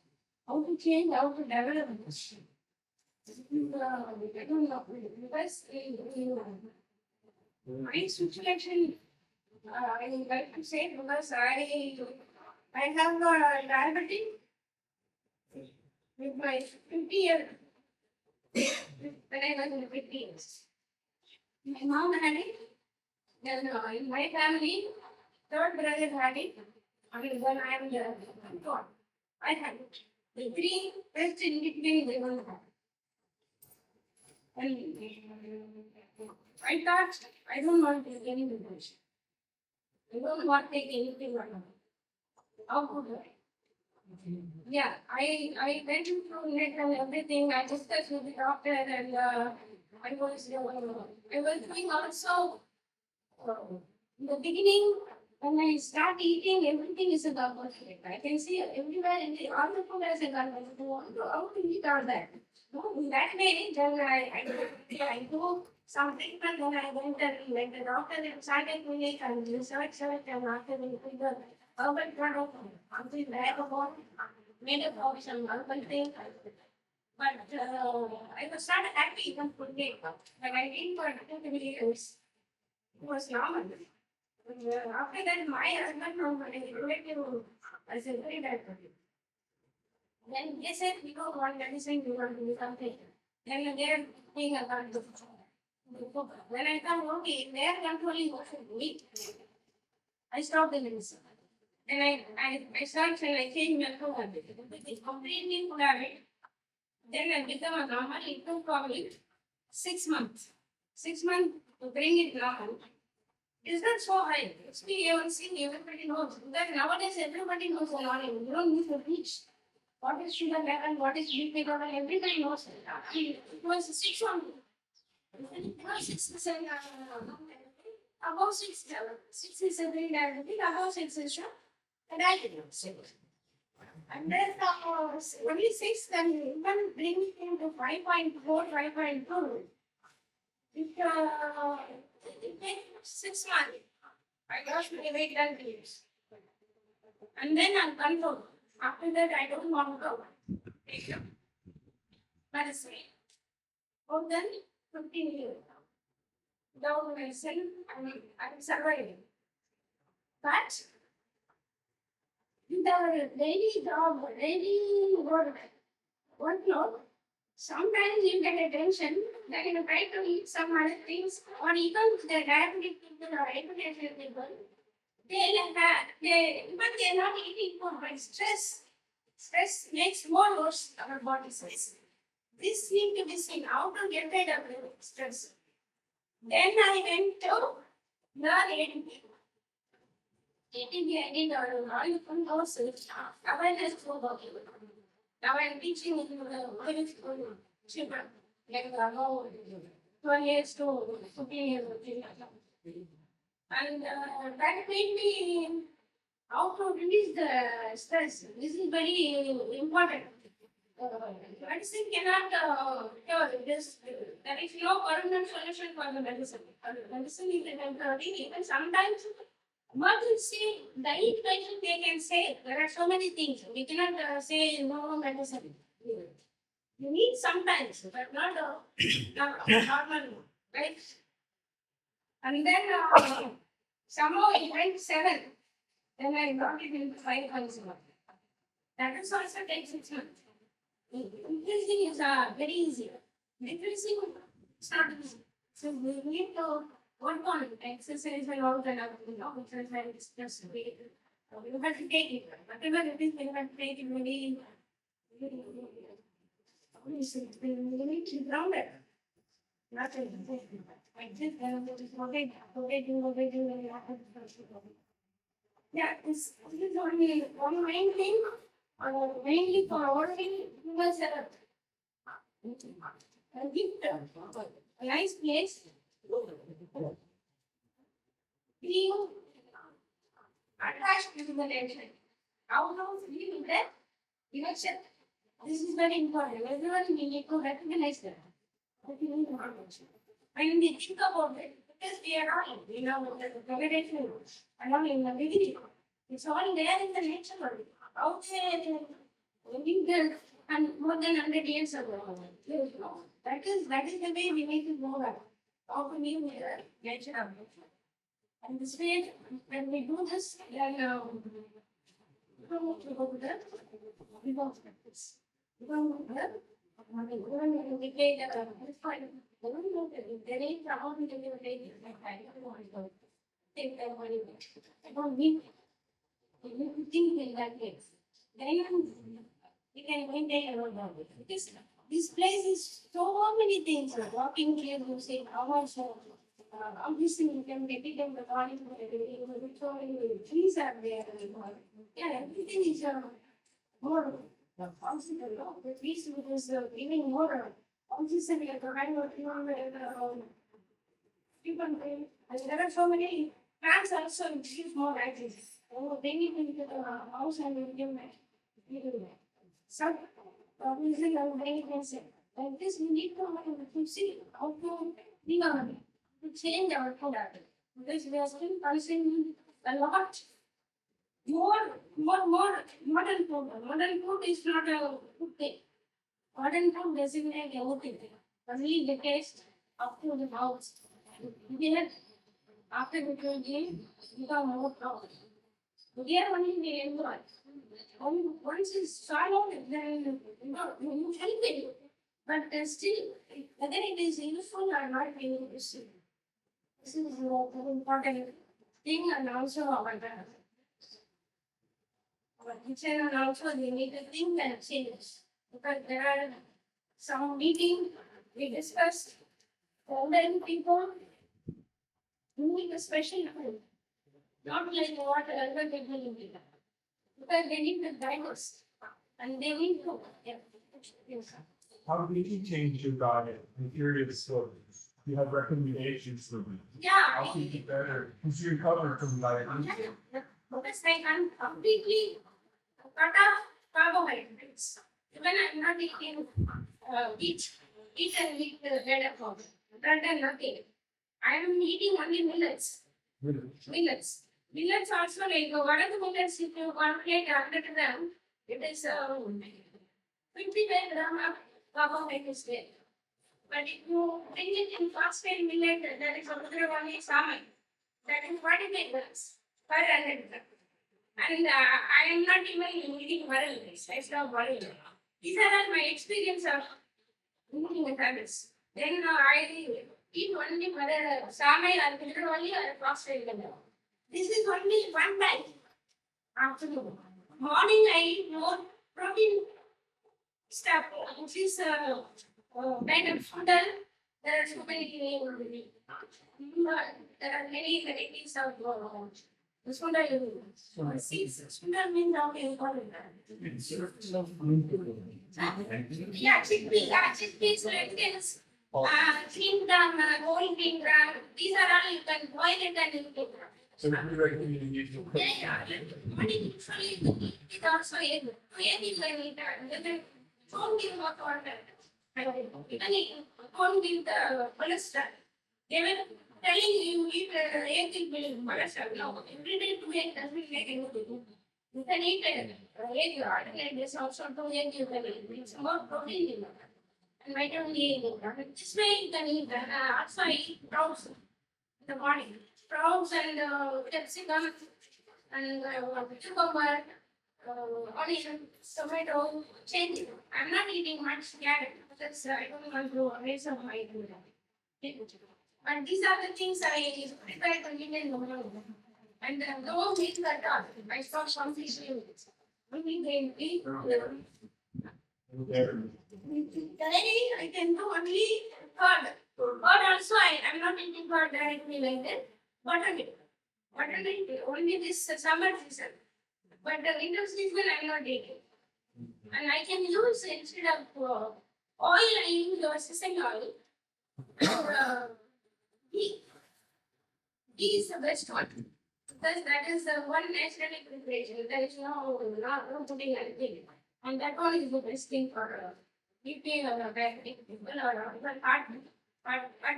how to develop this. I don't know, because in my situation, I would like to say, because I have diabetes with my 50 years, when I was in the 50s. My mom had it, then in my family, third brother had it, and then I am the fourth. I had it. The three first in between, they were had. And I thought, I don't want to take any medication. I don't want to take anything right now. How could I? Yeah, I went through it and everything. I discussed with the doctor, and I was doing also in the beginning when I start eating, everything is a double effect. I can see everywhere in the all the food as a double. How to eat all that? No, in that way, then I do something, and then I went and like the doctor and started doing it and research it, and after the urban product, something bad about made up of some urban thing. But I was not happy even for me. But I didn't for 2 years. It was normal. After that, my husband and my relative, I said, very bad for you. Then they said, we don't want medicine, we want to do something. Then they're thinking about the when I come okay, they are controlling what to eat. I stopped the medicine. And I started and I changed my food habit. It's completely food habit. Then I become a normal. It took probably 6 months. 6 months to bring it normal. It's not so high. It's A1C, everybody knows. That nowadays everybody knows a lot. You don't need to teach. What is sugar level, what is BP level, everybody knows. It was 6 months. It was 6 to 7, above 6, 6 is a very diabetic, above 6 is and I didn't say it. And then only 6, then even bring it into 5.4, 5.2. It takes 6 months. I lost my weight 10 years. And then I'm controlled. After that, I don't want to go. Medicine. More than 15 years. Without medicine, I'm surviving. But the daily job, daily workload, sometimes you get attention, then you try to eat some other things, or even the diabetic people or hypertension people, they're not eating food, but stress. Stress makes more worse our body says. This need to be seen, how to get rid of the stress. Then I went to learn ADP. I did all you can courses, awareness for body. Now I'm teaching in the middle school children, like 12 years to 15 years old. And that made me how to release the stress. This is very important. Medicine cannot cure this. There is no permanent solution for the medicine. Medicine is a temporary. Even sometimes emergency, the inpatient they can say there are so many things. We cannot say no medicine. You need sometimes, but not normal, right? And then somehow it went 7. Then I got it into 5.0. That is also takes 6 months. Increasing is very easy. Decreasing is not easy. So we need to work on exercise and all that, exercise is just you have to take it. Whatever it is, you have to take it very, you need to ground it. Nothing. Like this, yeah, this is only one main thing. Mainly for Auroville, was a gift, a nice place. Being attached to the nation. How long we do that? Election. This is very important. Everyone we need to recognize that. When we think about it, because we are not, the federation, along in the beginning, It's all there in the nature already. Out there, living there and more than 100 years ago. That is the way we make it go back. How to live with nature. And this way, when we do this, then we go to the we go to this. We go to the we play the it's fine. There is around the take the money. I don't need you think in that case. Then we can maintain our body. Because this place is so many things. Walking here, you see how much obviously you can get it in the body. Trees are there. Yeah, everything is more possible. The trees is giving more oxygen. We are providing people pay. And there are so many plants also give more oxygen. Oh, they need to get a house and we give it. So, obviously, I'm very concerned. Like this, we need to see how to change our food habit. Because we are still consuming a lot more modern food. Modern food is not a good thing. Modern food doesn't make anything. Only the taste up to the mouth. Here, after the 20, become more proud. Here only we enjoy. Once it's swallowed, then you help it. But still, whether it is useful or not, we need to see. This is an important thing, and also our kitchen, and also we need to think and change. Because there are some meeting we discussed, elderly people need a special food. Not like what other people need. Because they need the guidance and they need to. Yeah. Yes. How do you change your diet in periods of you have recommendations for me? Yeah. How can you get better? Because you're covered from diabetes. Yeah. Because I can completely cut off carbohydrates. Even I'm not eating wheat and wheat bread of powder. That and nothing. I am eating only millets. Millets. Millets also like what are the millets? If you calculate 100 gram, it is 55 gram of carbohydrates there. But if you bring it in phosphate millet, that is only salmon. That is 45 grams per 100 gram. And I am not even eating barrel rice. I stop barrel. These are my experience of eating habits. Then I eat only salmon or only or phosphate millet. This is only one time. Afternoon. Morning I eat more protein stuff, which is kind of fodder. There are so many there are many varieties of this one I use. Seeds. Fodder means how important. Yeah, chickpeas, lentils, green gram, whole green gram. These are all you can boil it and you can. So what do you recommend you use? Yeah. Morning usually it also egg. Egg you can eat that. Don't give hot water. Don't give the cholesterol. They were telling you eat egg will cholesterol. No, every day 2 egg doesn't make anything. You can eat egg alternate days also 2 egg you can eat. It's more protein in it. And vitamin A. This way you can eat. Also I eat sprouts in the morning. Sprouts and capsicum and cucumber, onion, tomato, change. I'm not eating much carrot because I don't want to raise up my but these are the things I prepare to eat in the morning. And no meat at all. I stop completely. I can do only curd. Curd also I'm not eating curd directly like that. Buttermilk. Only this summer season. But the winter season I'm not taking. And I can use instead of oil, I use sesame oil. And ghee. Ghee is the best one. Because that is the one naturally preparation. There is no putting anything. And that one is the best thing for BP or diabetic people or heart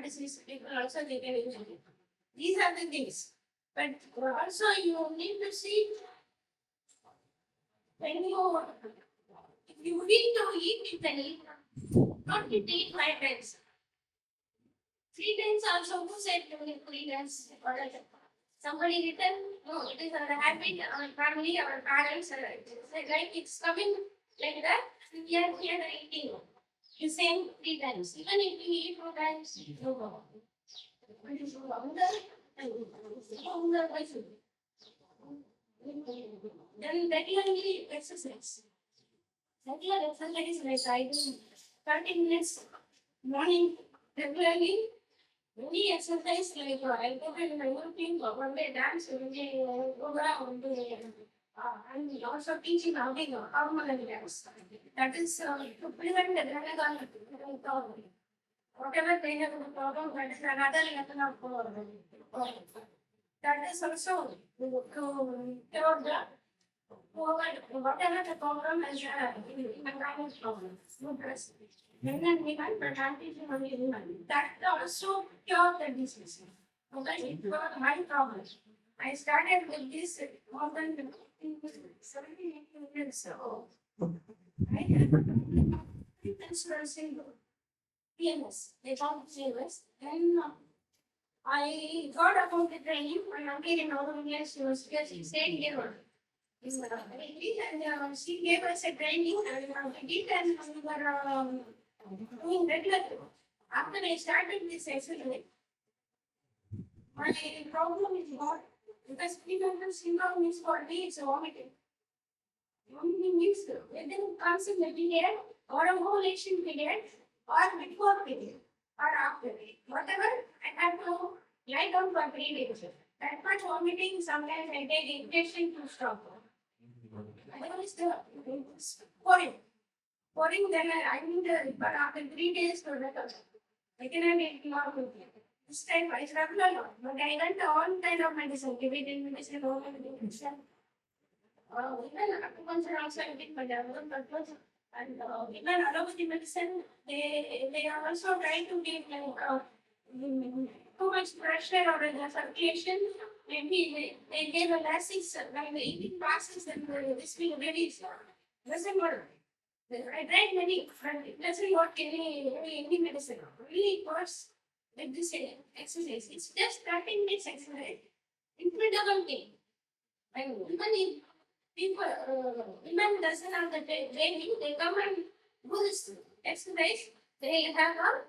disease people also they can use it. These are the things. But also you need to see when you need to eat Italy, not to eat 5 times. 3 times also who said to me 3 times? Or somebody written, no, it is our habit, our family, our parents, like it's coming like that. We are eating the same 3 times. Even if we eat 4 times, no problem. It is longer and longer by food. Then regularly exercise. Regular exercise like I do 30 minutes morning regularly. Any exercise like I go in my routine, one day dance, one day yoga, one day I'm also teaching how to hormonal dance. That is to prevent the problem. Whatever they have the problem, that is another level of that is also to cure the whatever the problem is in the kind problem. And then we can that also cure the disease. Okay, it was my problem. I started with this more than 17 years ago. I had a insurance PMS. They call it PMS. Then I got about the training. My uncle in Auroville, she was just staying here. And she gave us a training and we did and we were doing regular. After I started this exercise, my problem is not because preventive syndrome is for me, it's vomiting. Vomiting means within comes in the period or a ovulation period or before period or after it. Whatever, I have to lie down for 3 days. That much vomiting, sometimes I take injection to stop. Otherwise, pouring. Pouring, then I need but after 3 days to recover. I cannot take more. This time I struggle a lot, but I went all kind of medicine, dividend medicine, hormone medicine. Even acupuncture also I did for development purpose. And even allopathy medicine, they are also trying to give too much pressure or in the circulation. Maybe they gave a laxis when the eating passes and this will release. Doesn't work. I tried many, but it doesn't work any medicine. Really works with this exercise. It's just 30 minutes exercise. Incredible thing. And even if people, women doesn't have the training, they come and do this exercise. They have a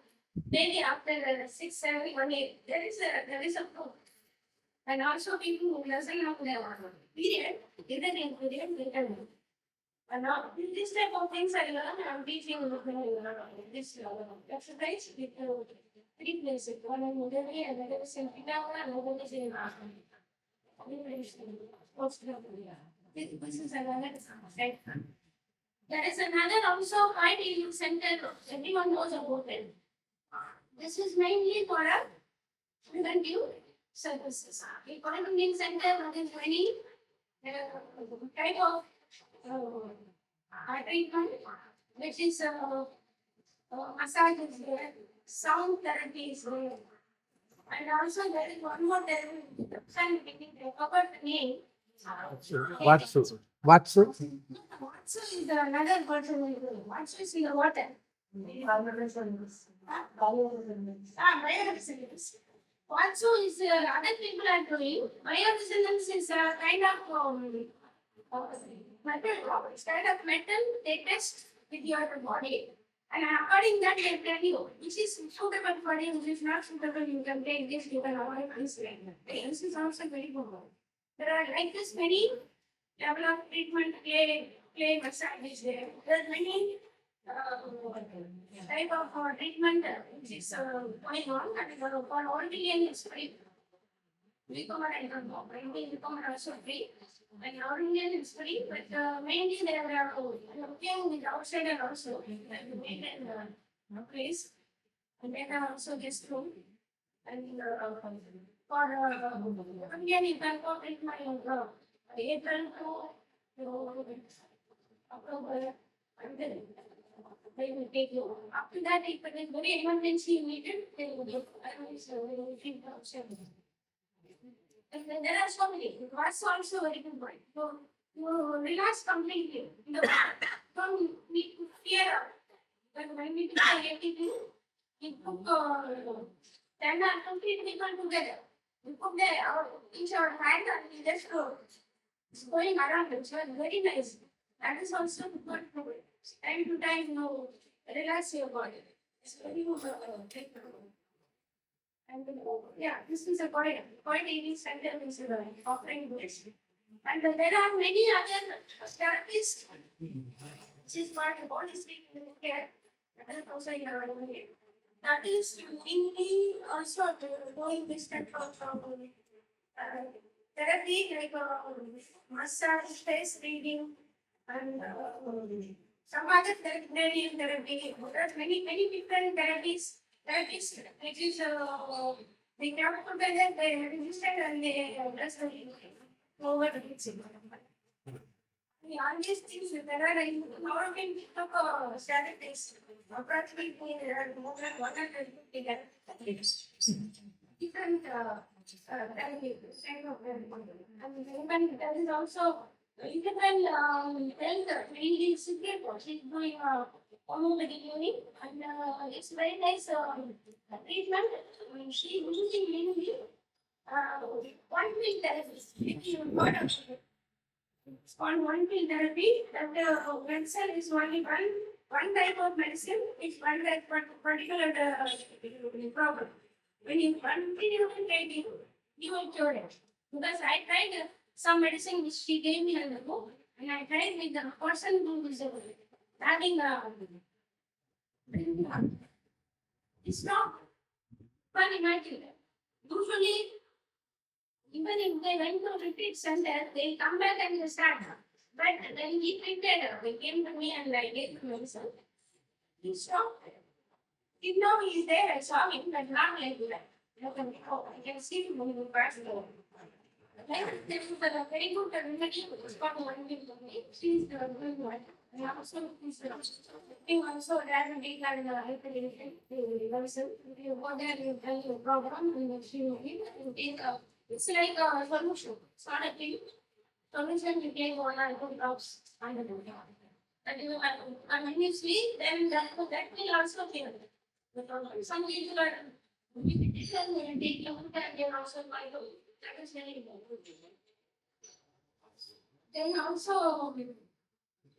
daily after 6, 7, 1 8. There is a proof. And also people who doesn't have their period, either in period, they can do. And now this type of things I learned, I'm teaching this exercise with 3 places. One in Delhi, another is in Pinawa, another is in this is another site. There is another also high healing center. Everyone knows about it. This is mainly for a preventive services. We call it healing center. There is many type of treatment, which is massage is there, sound therapy is there, and also there is one more therapy. I forgot the name. Watsu Watsu is another person. Watsu is in the water. Bioresonance. Watsu is other people are doing. Bioresonance is a kind of metal. It's kind of metal they test with your body. And according that they tell you which is suitable for you, which is not suitable, you can take this, you can avoid this. This is also very good. There are like this many level of treatment, clay massage is there. There are many type of treatment which is going on, and for all the is free. Newcomers, I don't know, maybe Newcomers also free. And our Indian is free, but mainly they are looking with outsider also. They made a place, and they have also guest room. And for Indian, you can go with my April to October, and then they will take you. After that, if it is very emergency needed, they will look. Otherwise, they will keep outside. And then there are so many. That's also very good point. So you relax completely. You don't need to fear. But when we do the activity, we put 10 or 15 people together. We put each our hand and we just go. It's going around. It's very nice. That is also good to time to time you relax your body. It's very good. And yeah, this is a quite easy center is offering this. And there are many other therapies which is part of body sleep care. That is also that is mainly also doing this type of therapy like massage, face reading, and some other therapy. There are many different therapies. Therapies which is they come together, they register and they just over the kitchen. All these things there are in Auroville took statistics approximately more than 150 different therapies. And even there is also even health mainly secret she's doing homeopathic unit and it's very nice treatment. She using mainly one pill therapy. If you got it's called one pill therapy. That medicine is only one type of medicine. It's one type of particular problem. When you continue taking, you will cure it. Because I tried some medicine which she gave me in the book, and I tried with the person who is having it's not fun imagine. Usually, even if they went to retreat center, they come back and they start. But then he treated, they came to me and I gave him medicine. He stopped. You know he's there, I saw him, but not like that. I can see him when he passed over. Like, there was a very good remedy, it's called one thing to me. She's doing one. And also, he also diabetic and hypertension. You go there, you tell your problem, and you take a, it's like a solution. It's not a thing. Solution, you take one or two drops under the water. And when you sleep, then that will also heal. Some people are they take long time, they are also by the that is very good. Then also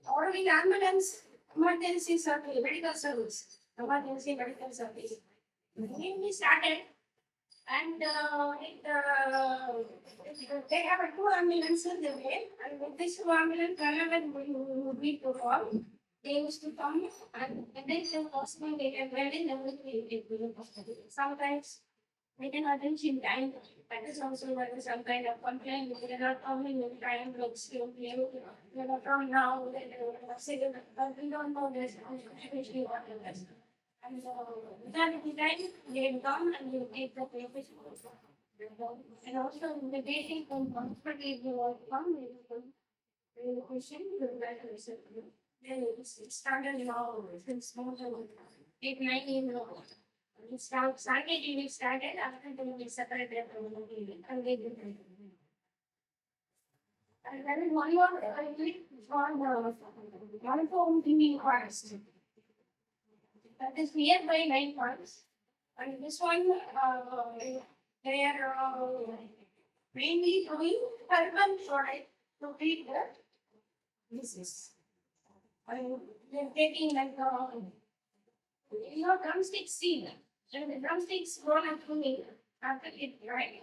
ordering ambulance, emergency service, medical service, emergency medical service. When we started, and they have two ambulances there, and with this two ambulance, whenever we would be to fall, they used to come and they say hospital, they can wear in everything. Sometimes they cannot reach in time. That is also like some kind of complaint. They are not coming in time. They are not coming now. But we don't know this. Especially what it is. And without the time, they come and they take the papers. And also the dating from hospital, if you want to come, they will question the letters. Then it started now since more than 8-9 years ago. It started TV started after the separated from the TV. And they did it. And then one more I did on one home TV first. That is nearby 9 months. And this one they are mainly doing urban product to treat the disease. They're taking like drumstick seed. And the drumsticks grown up to me after it dried.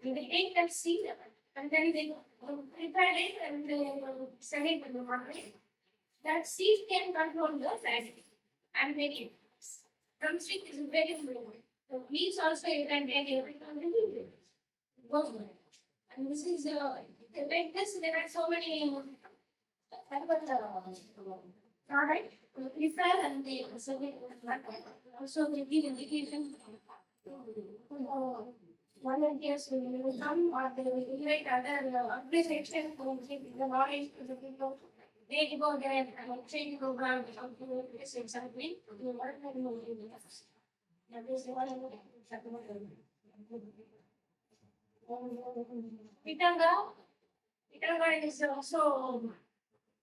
And they take that seed and then they prepare it and they sell it to the market. That seed can control the fat and very drumstick is very good. The leaves also you can take everything. Goes good. And this is like this, there are so many product prepare and they also they give indication volunteers will come or they will invite other organizations to give the knowledge to the people. They go there and training program to this exactly to work with that is one Pitanga Italy is also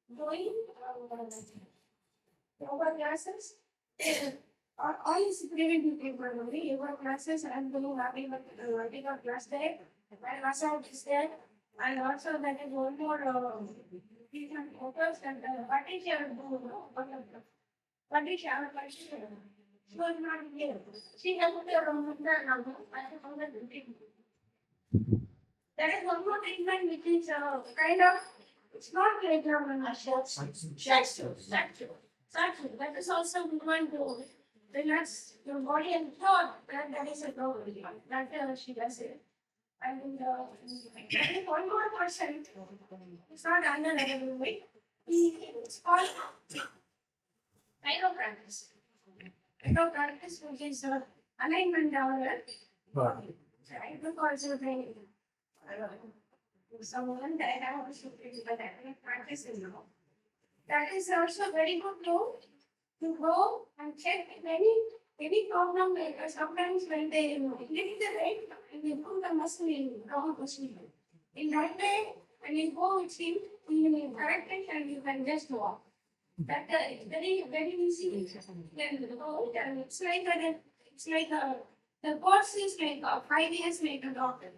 doing yoga classes. All is preventive people only. Yoga classes and doing yoga class there. And massage is there. And also that is one more different focus and Patricia will do. Patricia, she was not here. She has put her own number. There is one more treatment which is kind of, it's not like statue. That is also going to relax your body and thought that is a problem. That she does it. And I think one more person, it's not under another way. It's called chiropractic. Chiropractic, which is alignment development. I don't also think someone that I also but I practice in law. That is also very good to go and check any problem because sometimes when they lift the leg and they put the muscle in wrong position. In that way, when you go with him, you will correct it and you can just walk. That is very easy. Then go and it's like the course is like 5 years like a doctor.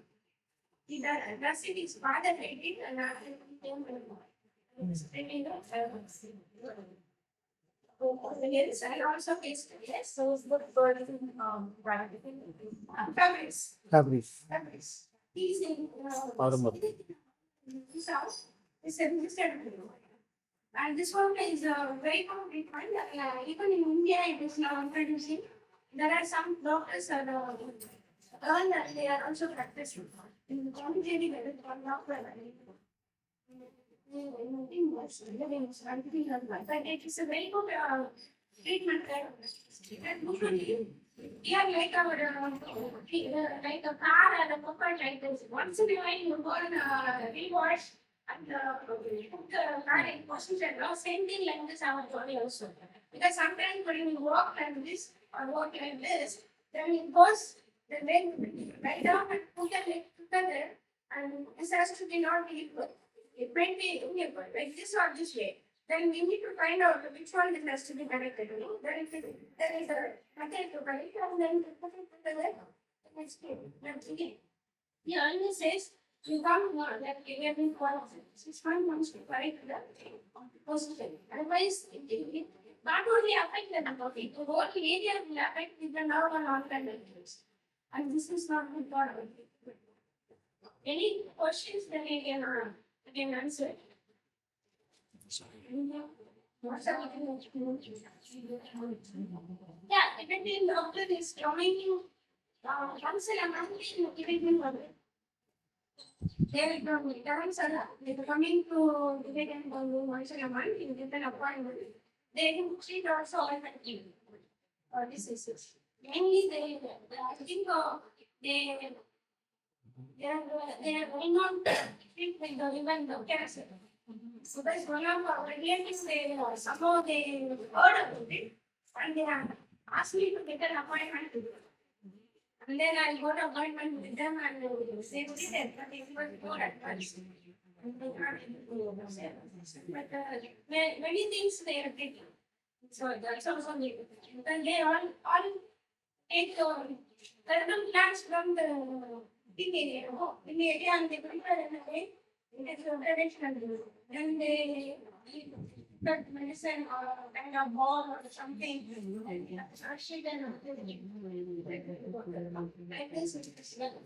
He does it his father did it and after he came to yes, and also yes, so it's good for fabrics. He's in Automotive. his house. It's registered. And this one is very good treatment. Even in India, it is now introducing. There are some doctors are that they are also practicing. In the community, there is one doctor. But it is a very good treatment. And usually, yeah, like like a car and a cooker like this. Once in a while, you go and rewash and put the car in position. No, same thing like this our body also. Because sometimes when you walk like this or walk like this, then it goes the leg right down and put the leg together, and this has to be not equal. It might be unequal, like this or this way. Then we need to find out which one it has to be connected. There is a method to connect and then to put it together. That's good. He always says, you can't that every 6 months to correct the position. Otherwise, it not only affect the body, the whole area will affect the nerve and organ. And this is not good for any questions that I can answer. Yeah, depending doctor is coming once in a month, depending on it. They are coming to depending on once in a month, you get an appointment. They can treat also effective diseases. Mainly I think they are going on treat with even the cancer. So that's one of our relatives, somehow they heard about it and they have asked me to get an appointment with them. And then I got an appointment with them and they did it, but it was good at first. But many things they are taking. So that's also new. And they all take certain plants from the big area, and they prepare in a way. It is a traditional. Then they cut medicine or kind of ball or something. Actually, then like this,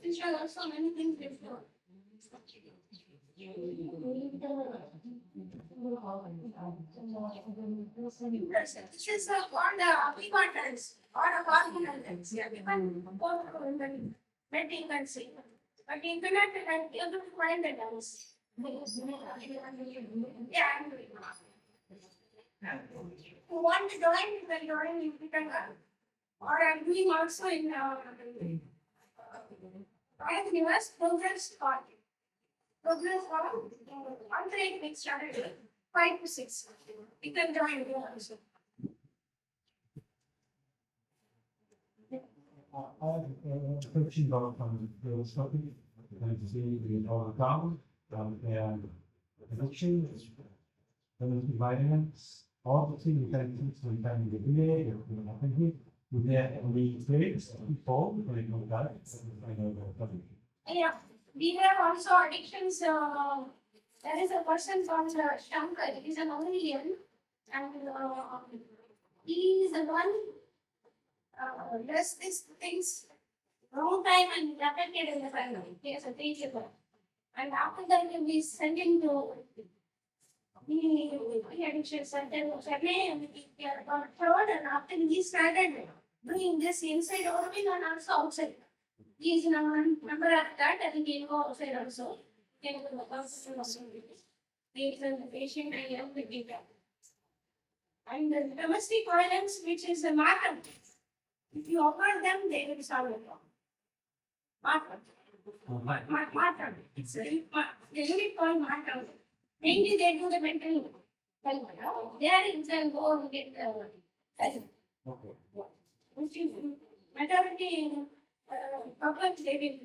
these are also many things they do. This is called Apica dance or a hormonal dance. Yeah, you can go to the betting and see. But internet and you can find the dance. Yeah, I'm doing who want to join, you can join, you can or I'm doing also in US progress party. Progress on 3 weeks started 5 to 6. You can join here also. I have a question about the study. I see the Auroville and addiction, vitamins, all the things that you can do every day, or nothing. Would there any traits people when it comes back? I know that. Yeah, we have also addictions. There is a person called Shankar. He's an Auroville, and he is the one does these things wrong time and affected in the family. He has a teacher, and after that we sent him to the addiction center in Chennai, and he got cured. And after he started doing this inside Auroville and also outside. He is now a member of that, and he can go outside also. He can go outside also. He is a patient and young people. And the domestic violence, which is a matter, if you offer them, they will solve it. Matter. It's a unit called matter. Mainly they do the mental health. There it can go and get which is majority public they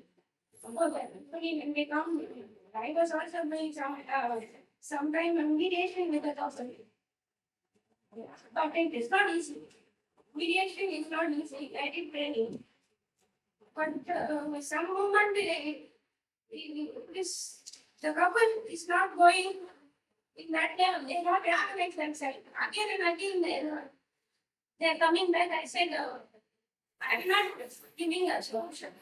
will when they come. I was also doing sometime mediation with the doctor. But it is not easy. Mediation is not easy. I did training. But some moment the couple is not going in that level. They not organize themselves. Again and again they're coming back. I said, I'm not giving a solution.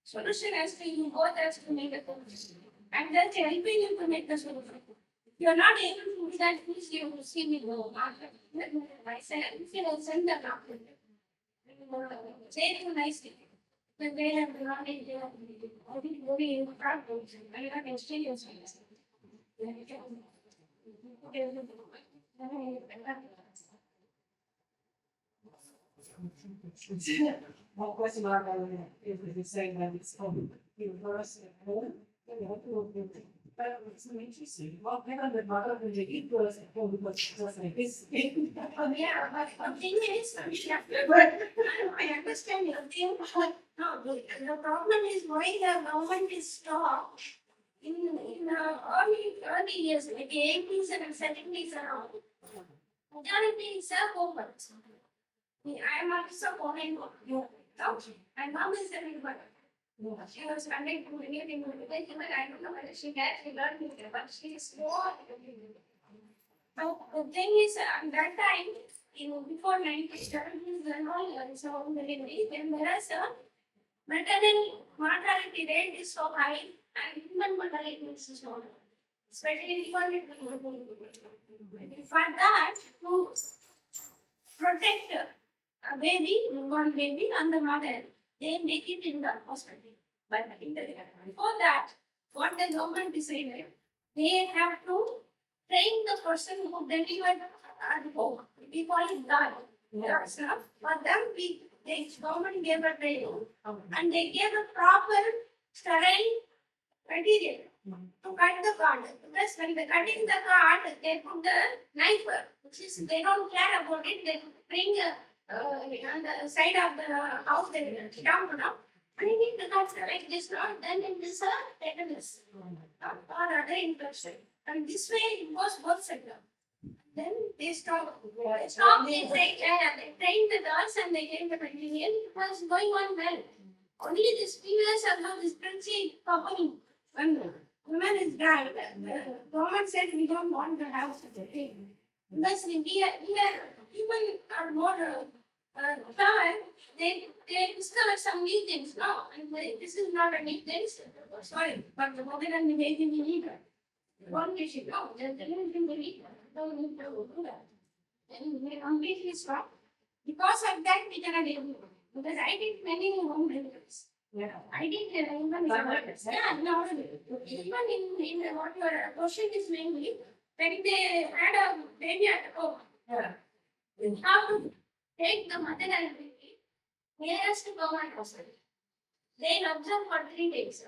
Solution has to you both has to make a solution. I'm just helping you to make the solution. If you're not able to do that, please you see me go. I said, I'll send them after. Say it nicely. When they have the knowledge, they are very proud. I have experience with this. One question I have is saying that it's from university. It's interesting. What kind of the mother of the universe was like this? Yeah, but the thing is, I understand your thing. No, the problem is why the government is stopped in early years, like the 80s and 70s around. Majority is self-opened. I am also going my mom is everybody. She was running to anything with the I don't know whether she learned it, but she is more. But the thing is, at that time, before 1970s and all, so when there is a maternal mortality rate is so high, and human mortality is so low, especially for that, to protect a baby, newborn baby, and the mother, they make it in the hospital. But before that, what the government decided, they have to train the person who delivered at home. We call it God. For them, the government gave a training, and they gave a proper sterile material to cut the cord. Because when they're cutting the cord, they put the knife, which is they don't care about it. They bring on the side of the house, they down to down. And you need to cut like this, not then it is a tetanus or other infection. And this way it goes both sides. Then they stop. They trained the girls and they gave the material. It was going on well. Only this few years ago, this pregnancy company, when women is died, the government said we don't want to have such a thing. Because we are more clever, they discover some new things now. And this is not a new thing. Sorry, but the mother and the baby we need it. One we should know, there's anything we need. Don't need to do that. And we completely stop. Because of that, we cannot able to. Because I did many home deliveries. Yeah. I did even no, even in what your question is mainly, when they had a baby at home, how to take the mother and baby nearest to government hospital. They observe for 3 days.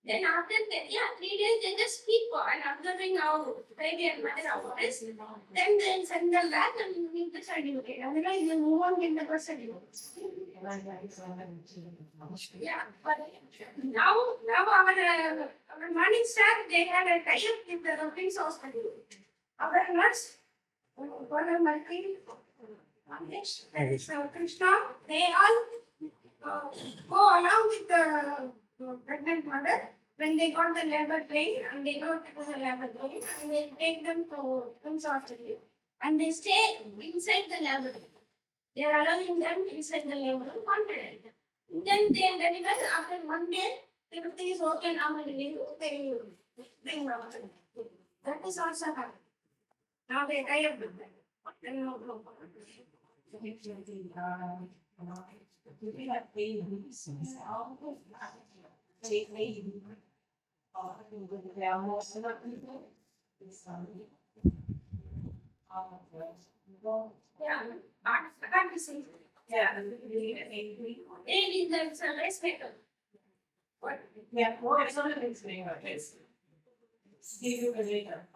Then after that, yeah, 3 days they just keep on observing how baby and mother are this. Then they send them back and leave the certificate. Otherwise, they move on with the birth certificate. Yeah, but now our morning staff, they had a tie-up with the Robbins Hospital. Our nurse, one of my team, there is Krishna, they all go along with the pregnant mother when they got the labor pain and they go to the labor pain and they take them to Robbins Hospital and they stay inside the labor. They are allowing them inside the labor confident. Then they deliver after 1 day, everything is okay normally. They that is also happening. Now they tie up with them. Then no problem. Yeah, I can't see. Yeah, there's a respect. What? Yeah, well, it's not a big thing, but it's you later.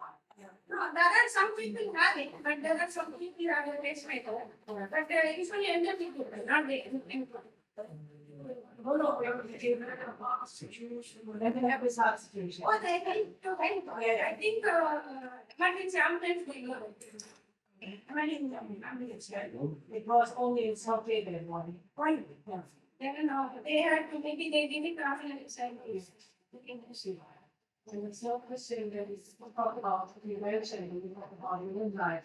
No, there are some people having, but there are some people who have a pacemaker. But they are usually elder people, not the No, we have to give it a box situation. Whenever they have this hard situation. Oh, they help to help. I think emergency ambulance will go. Emergency ambulance. It was only in South Haven one. Right. Yeah. They don't know. They had to, maybe they didn't travel inside. And it's not the same that it's talk about the prevention, we talk about human life,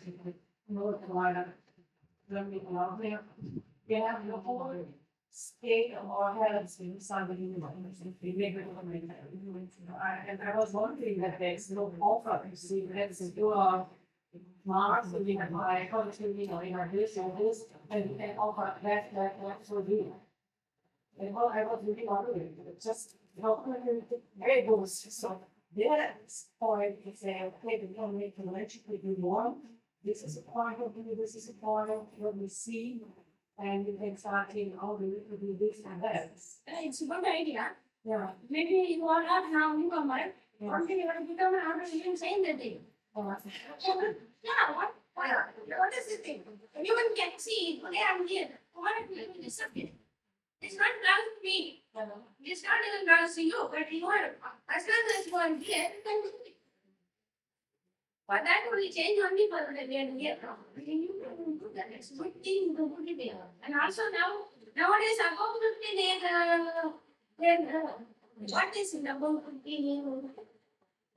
North Carolina, Germany, out there. We have the whole state of our health in somebody in the neighborhood. And I was wondering that there's no offer to see let's do a marks, we have my country, in our this or this, and offer that for you. And well, I was really wondering, just very good. So this point is saying, okay, we can make an electrically do more. This is a point of view, this is a point of what we see, and we can start thinking, oh, we need to do this and that. It's a good idea. Yeah. Maybe you are not now newcomer. One day you are become an order, you can say that thing. Yeah, what is the thing? Anyone can see, today I'm here. What is this subject? It's not belongs to me. It's not even belongs to you, but you are, as long as you are here, you can do it. But that will change only for the here. You can do that. It's a good thing to put it there. And also nowadays, above 50, what is it above 50?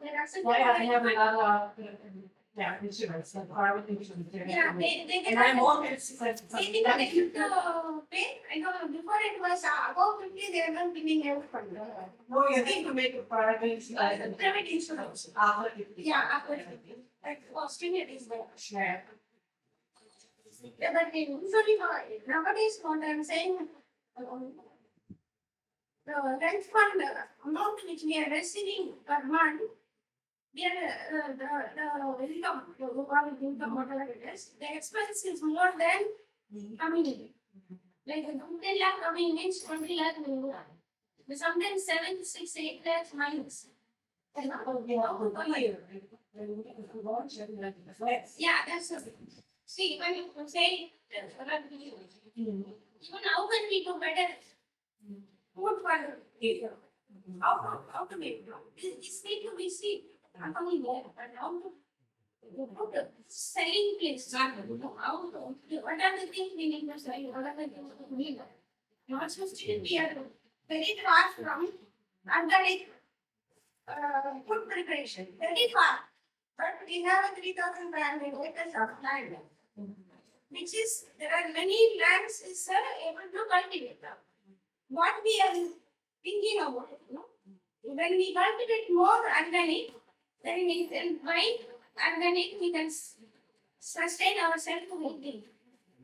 There are some. Well, I have another, insurance, like private insurance. Yeah, they And I'm always. They didn't get the pay. I know before it was above 50, they are not giving help for the. No, you need to make a private, Private insurance. after 50. Yeah, after 50. Like Australia is there. Yeah. Yeah, but they usually nowadays what I'm saying, the rent fund amount which we are receiving per month, we are the income, whatever it is, the expense is more than coming in. Like 20 lakh coming in, 20 lakh will go. Sometimes 7, 6, 8 lakhs minus. Yeah, that's a, see, when you say, even how can we do better? What for how to make it? This need to be seen. Not only there, but how to put the selling place. How to, what are the things we need to sell? What are the things we need? Not just we are very far from organic food preparation. Very far. But we have a 3,000 acres of land, which is, there are many lands is able to cultivate. What we are thinking about, when we cultivate more organic, then we can buy organic, we can sustain ourselves to eating.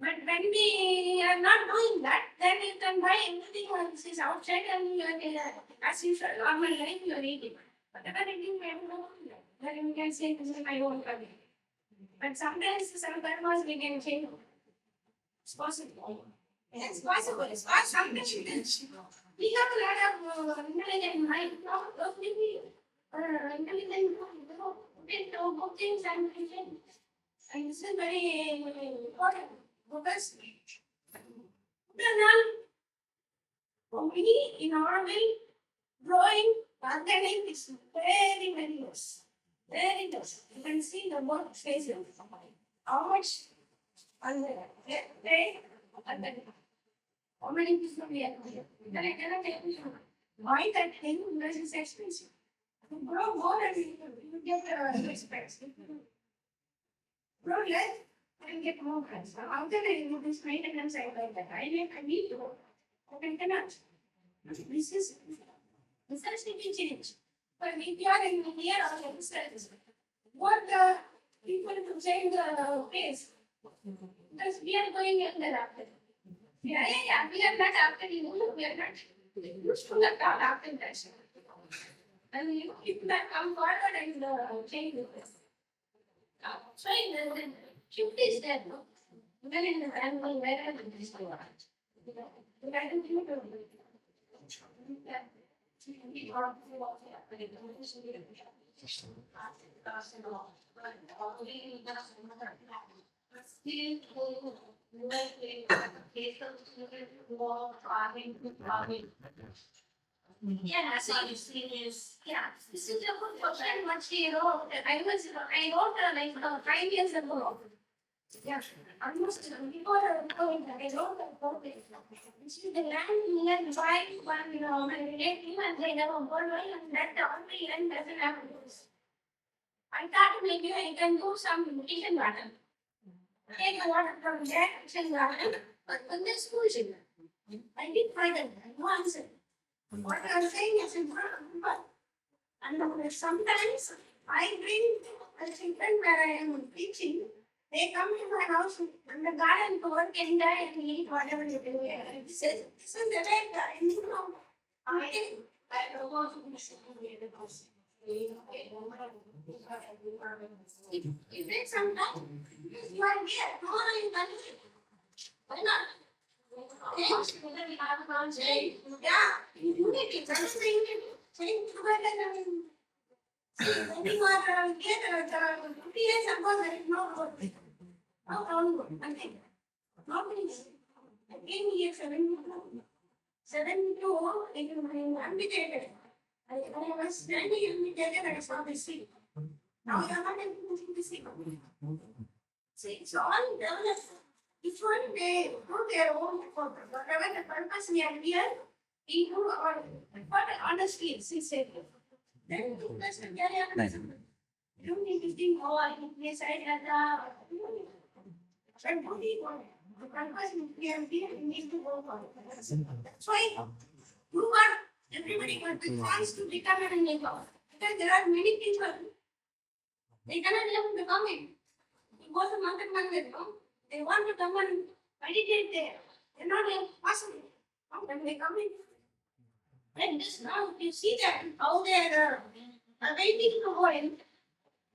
But when we are not doing that, then you can buy everything else is outside and you are, as usual, normal life you are eating. Whatever it is, we have no idea. Then we can say, this is my own country. But sometimes, sometimes we can change. It's possible. It's possible. It's not something we have a lot of intelligent mind, not maybe intelligent good things and everything. And this is very important because for me, in Auroville, growing organic is very, very less. Very less. You can see the work faces. How much they how many people we are here? Then I cannot tell you why that thing is expensive. You grow more and you get respect. Grow less and get more friends. How can I do this maintenance side like that? I need to. I cannot. This is need to change. But if you are in here or youngsters, what the people to change the pace? Because we are going younger after. Yeah, we are not after you, we are not used to the thought after that. And you people that come forward and change this. So the truth is that even in the family, wherever it is going on, we have to do that. Yeah, so you see this. Yeah, this is a good question. What she wrote. I wrote her like 5 years ago. Yeah, almost before I wrote about it. This is the land near by one my relative and they never go away and that the only land doesn't have roots. I thought maybe I can do some kitchen garden. Take water from there, kitchen garden, but this bullshit. I did find it once. What I'm saying is important, but and sometimes I bring children where I am teaching. They come to my house and the garden to work and die and eat whatever you do. This is the right time, you know. I don't want to it takes some time. You are here, tomorrow you can do it. Why not? Yeah, you do it. That's the thing. Saying together. When you are here, 50 years ago, there is no road. No problem. Nothing. I came here 72. 72, I amputated. I was standing amputated, I saw the sea. Now you are not able to see the sea. See, it's all developed. Each one they do their own purpose. Whatever the purpose we are here, we do our honestly, sincerely. Then you must carry on. You don't need to think, oh, I need this, I had that. And what do you want? The purpose we are here, we need to go for it. That's why you are, everybody wants to become an neighbor. Because there are many people, they cannot even become it. You go to mountain market, they want to come and meditate there. They're not possible. How can they come in? And this now, you see that, how they're waiting to go in.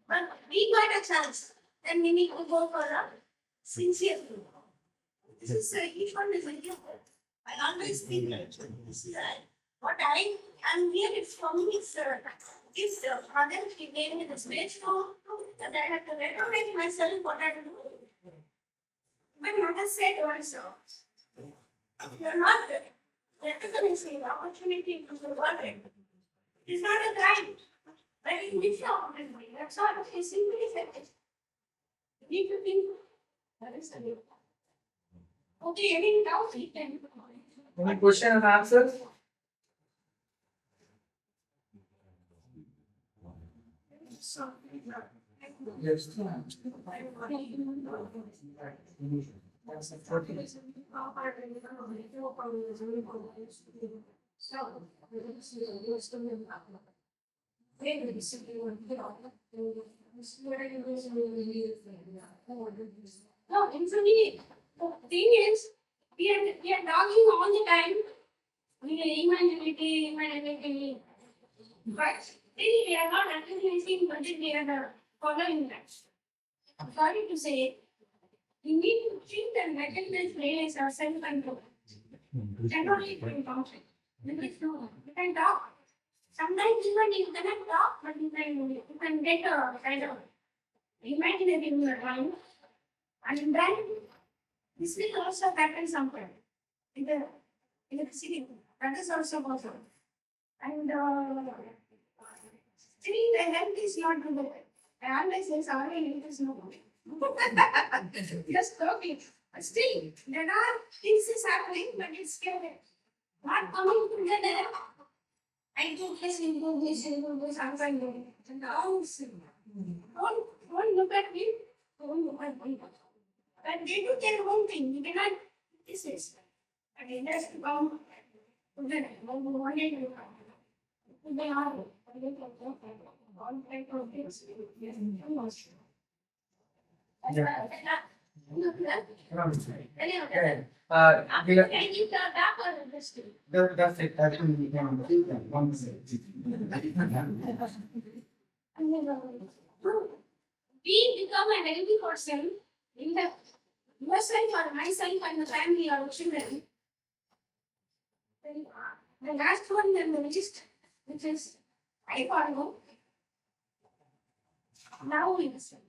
But we got a chance. Then we need to go for a sincere. This is each one is a gift. I always think that what I am here is for me is gives the others he gave me the space to that I have to recognize myself what I do. But not a said also. You're not recognizing the opportunity to the world. It's not a crime. But it is your opportunity. That's all. He simply said it. You need to think. That is the new. Okay, any doubts? Any question and answers? Yes. No, actually, the thing is, we are talking all the time. We are humanity. But still, we are not recognizing, but we are following that. I'm sorry to say, We need to treat and recognize realize our self-control. Generally, we conflict. Because no, you can talk. Sometimes even you cannot talk, but you can get a kind of imaginary in your mind. And then this will also happen somewhere in the city. That is also possible. And still the health is not good. I always say sorry, it is no good. Just talking. But still, there are things is happening, but it's not coming together. I do this, you do this, you do this, I'm fine doing it. And now, don't look at me, don't look at me. But they do their own thing. You cannot, this is, and it has to come together. One day you come. They are, all type of things. Yes, almost. Can you tell that or this too? That's it. That's really one We become a healthy person in the yourself or myself and the family or children. Then the last one on the list, which is I follow. Now we listen.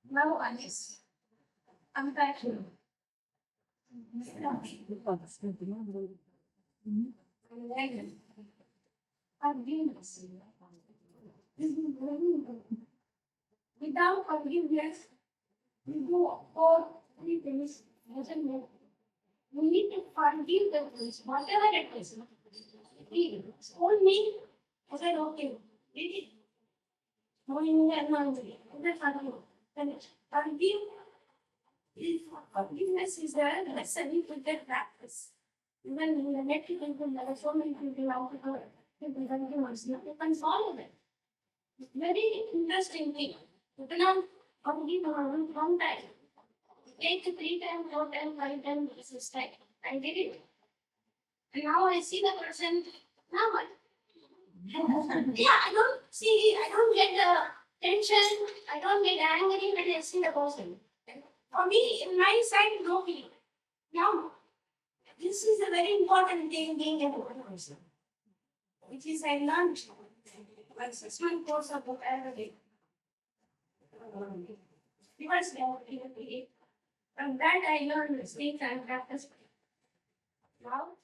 Now honest. Compassion. Forgiveness. This is very important. Without forgiveness, we do all three things doesn't work. We need to forgive the things, whatever it is. He told me, I said, okay, did it. Knowing and not doing. Finish. Forgiveness is the necessary to get practice. Even in the next people, there are so many people out there. People can follow them. It's very interesting thing. You cannot forgive one long time. Take 3 times, 4 times, 5 times, this is time. I did it. And now I see the person. Now what? Yeah, I don't get the tension, I don't get angry when I see the person. For me, in my side, no feeling. Now, this is a very important thing being a good person, which is I learned my 6-month course of vocabulary. First level, from that I learned mistakes and practice. Now,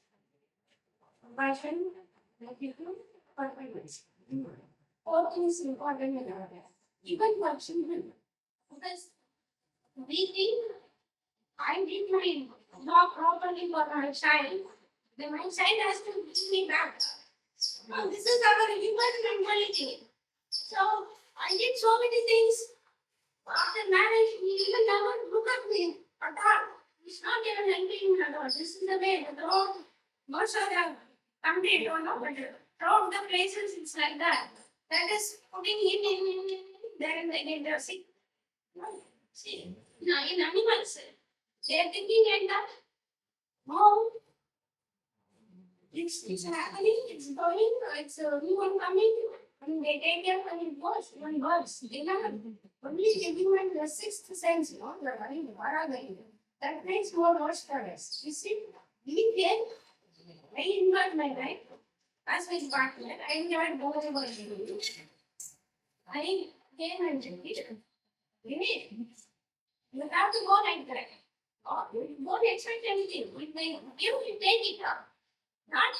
compassion, gratitude, forgiveness. All things important in our life, even for children. Because we think I did my job properly for my child, then my child has to give me back. No, this is our human mentality. So I did so many things. After marriage, he even never look at me at all. He's not even helping me at all. This is the way the road, most of the country don't know, but throughout the places it's like that. That is putting him in there and they get their sick. See, now in animals, they are thinking like that. No, it's happening, it's going, it's a new one coming, and they take care when it goes, when it works. They have only everyone the 6th sense, you know, they're running the paradigm. That makes more worse for us. You see, living there, I enjoyed my life. As my partner, I enjoyed both of us. I came and did it. You have to go like that. Or don't expect anything. If they give, you take it up. Not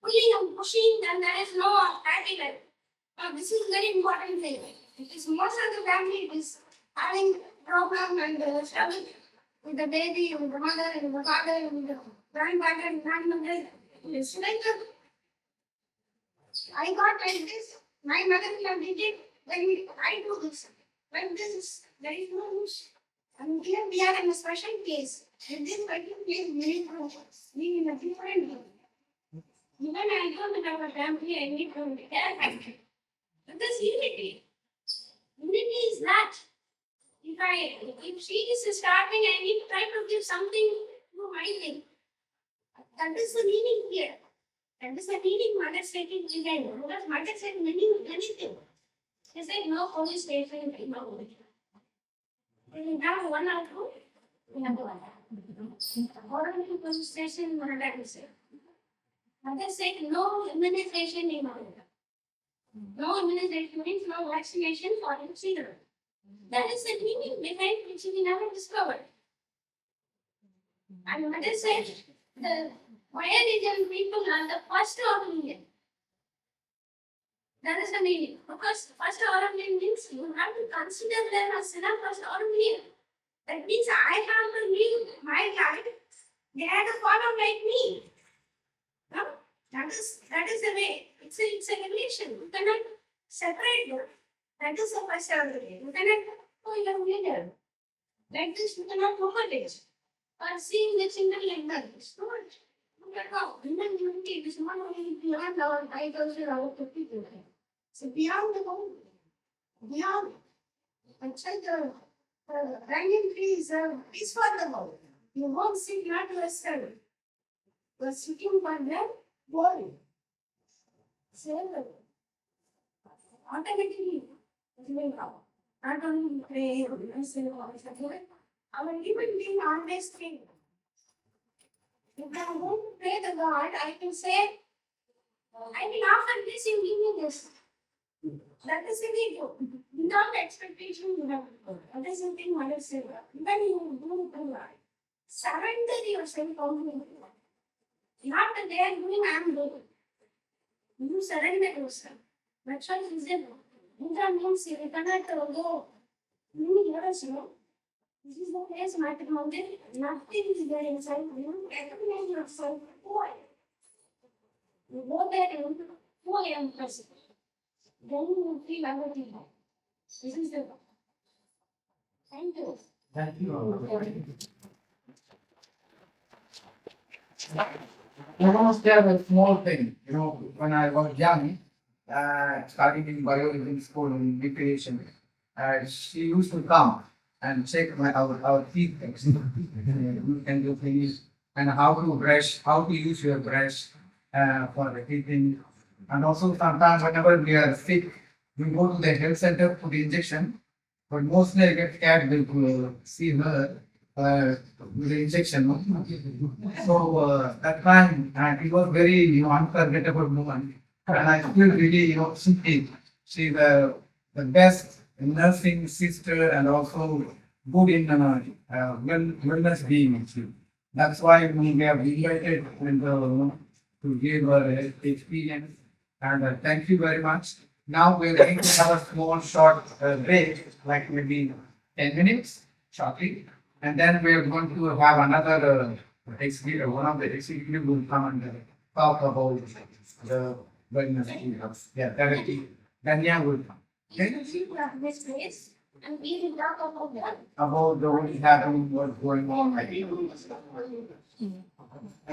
pulling and pushing, then there is no happy life. This is very important thing. Because most of the family is having problem and struggle with the baby, with the mother, and the father, with the grandfather, and grandmother. It's like I got like this. My mother-in-law did it. Then I do this. But this is there is no use. And here we are in a special case. In this particular case, we need to be in a different way. Even I don't have a family, I need to care family. But this unity. Unity is that. If she is starving, I need to try to give something to my thing. That is the meaning here. That is the meaning mother said in India. Because mother said anything. She said no police station, no. We have one or two. We have one. Auroville police station, Murder say. Mother said no immunization in Auroville. No immunization means no vaccination for the children. That is the meaning behind which we never discovered. And mother said the Indian people are the first Auroville. That is the meaning. Because first Auroville means you have to consider them as the first Auroville. That means I have to live my life. They had to follow like me. No? That is the way. It's a relation. You cannot separate them. That is the first Auroville. You cannot go your leader. Like this, you cannot look at it. Or seeing the children like that. It's not. Look at how. Human unity is not only beyond our 5,000 or 50,000. It's beyond the world. Beyond. And so the hanging tree is for the world. You won't sit not yourself. You are sitting for them, body. Same way. Automatically, not only pray, our human being always think. If I want to pray to God, I can say, I will offer this, you give me this. That is the ego. Without expectation, you have to go. That is something Mother said. When you do it to God, surrender yourself completely. Not that they are doing, I am doing. You surrender yourself. That's why he said, Indra means you cannot go. You hear us, no? This is the place, matter mountain. Nothing is there inside you. Recognize yourself. Who I am. You go there and who I am present. Then you will feel everything. This is the. Thank you. Thank you. I want to share a small thing. When I was young, studying in biology school in recreation, she used to come and check our teeth, and do things, and how to brush, how to use your brush for the teething. And also sometimes whenever we are sick, we go to the health center for the injection. But mostly I get scared to see her with the injection. No? So that time, it was very unforgettable moment. And I feel really, she's the best nursing sister and also good in wellness being. That's why we have invited to give her experience. And thank you very much. Now we're going to have a small short break, like maybe 10 minutes shortly. And then we're going to have another executive, one of the executives will come and talk about the wellness. Yeah, therapy. Dhanya will come. Okay? This place, and we will talk about that. About the what is happening, what's going on.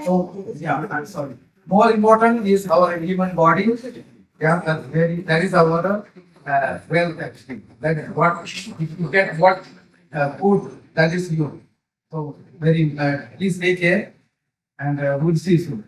So, yeah, I'm sorry. More important is our human body. Yeah, that is our wealth actually. That is what, if you get what food, that is you. So, please take care and we'll see you soon.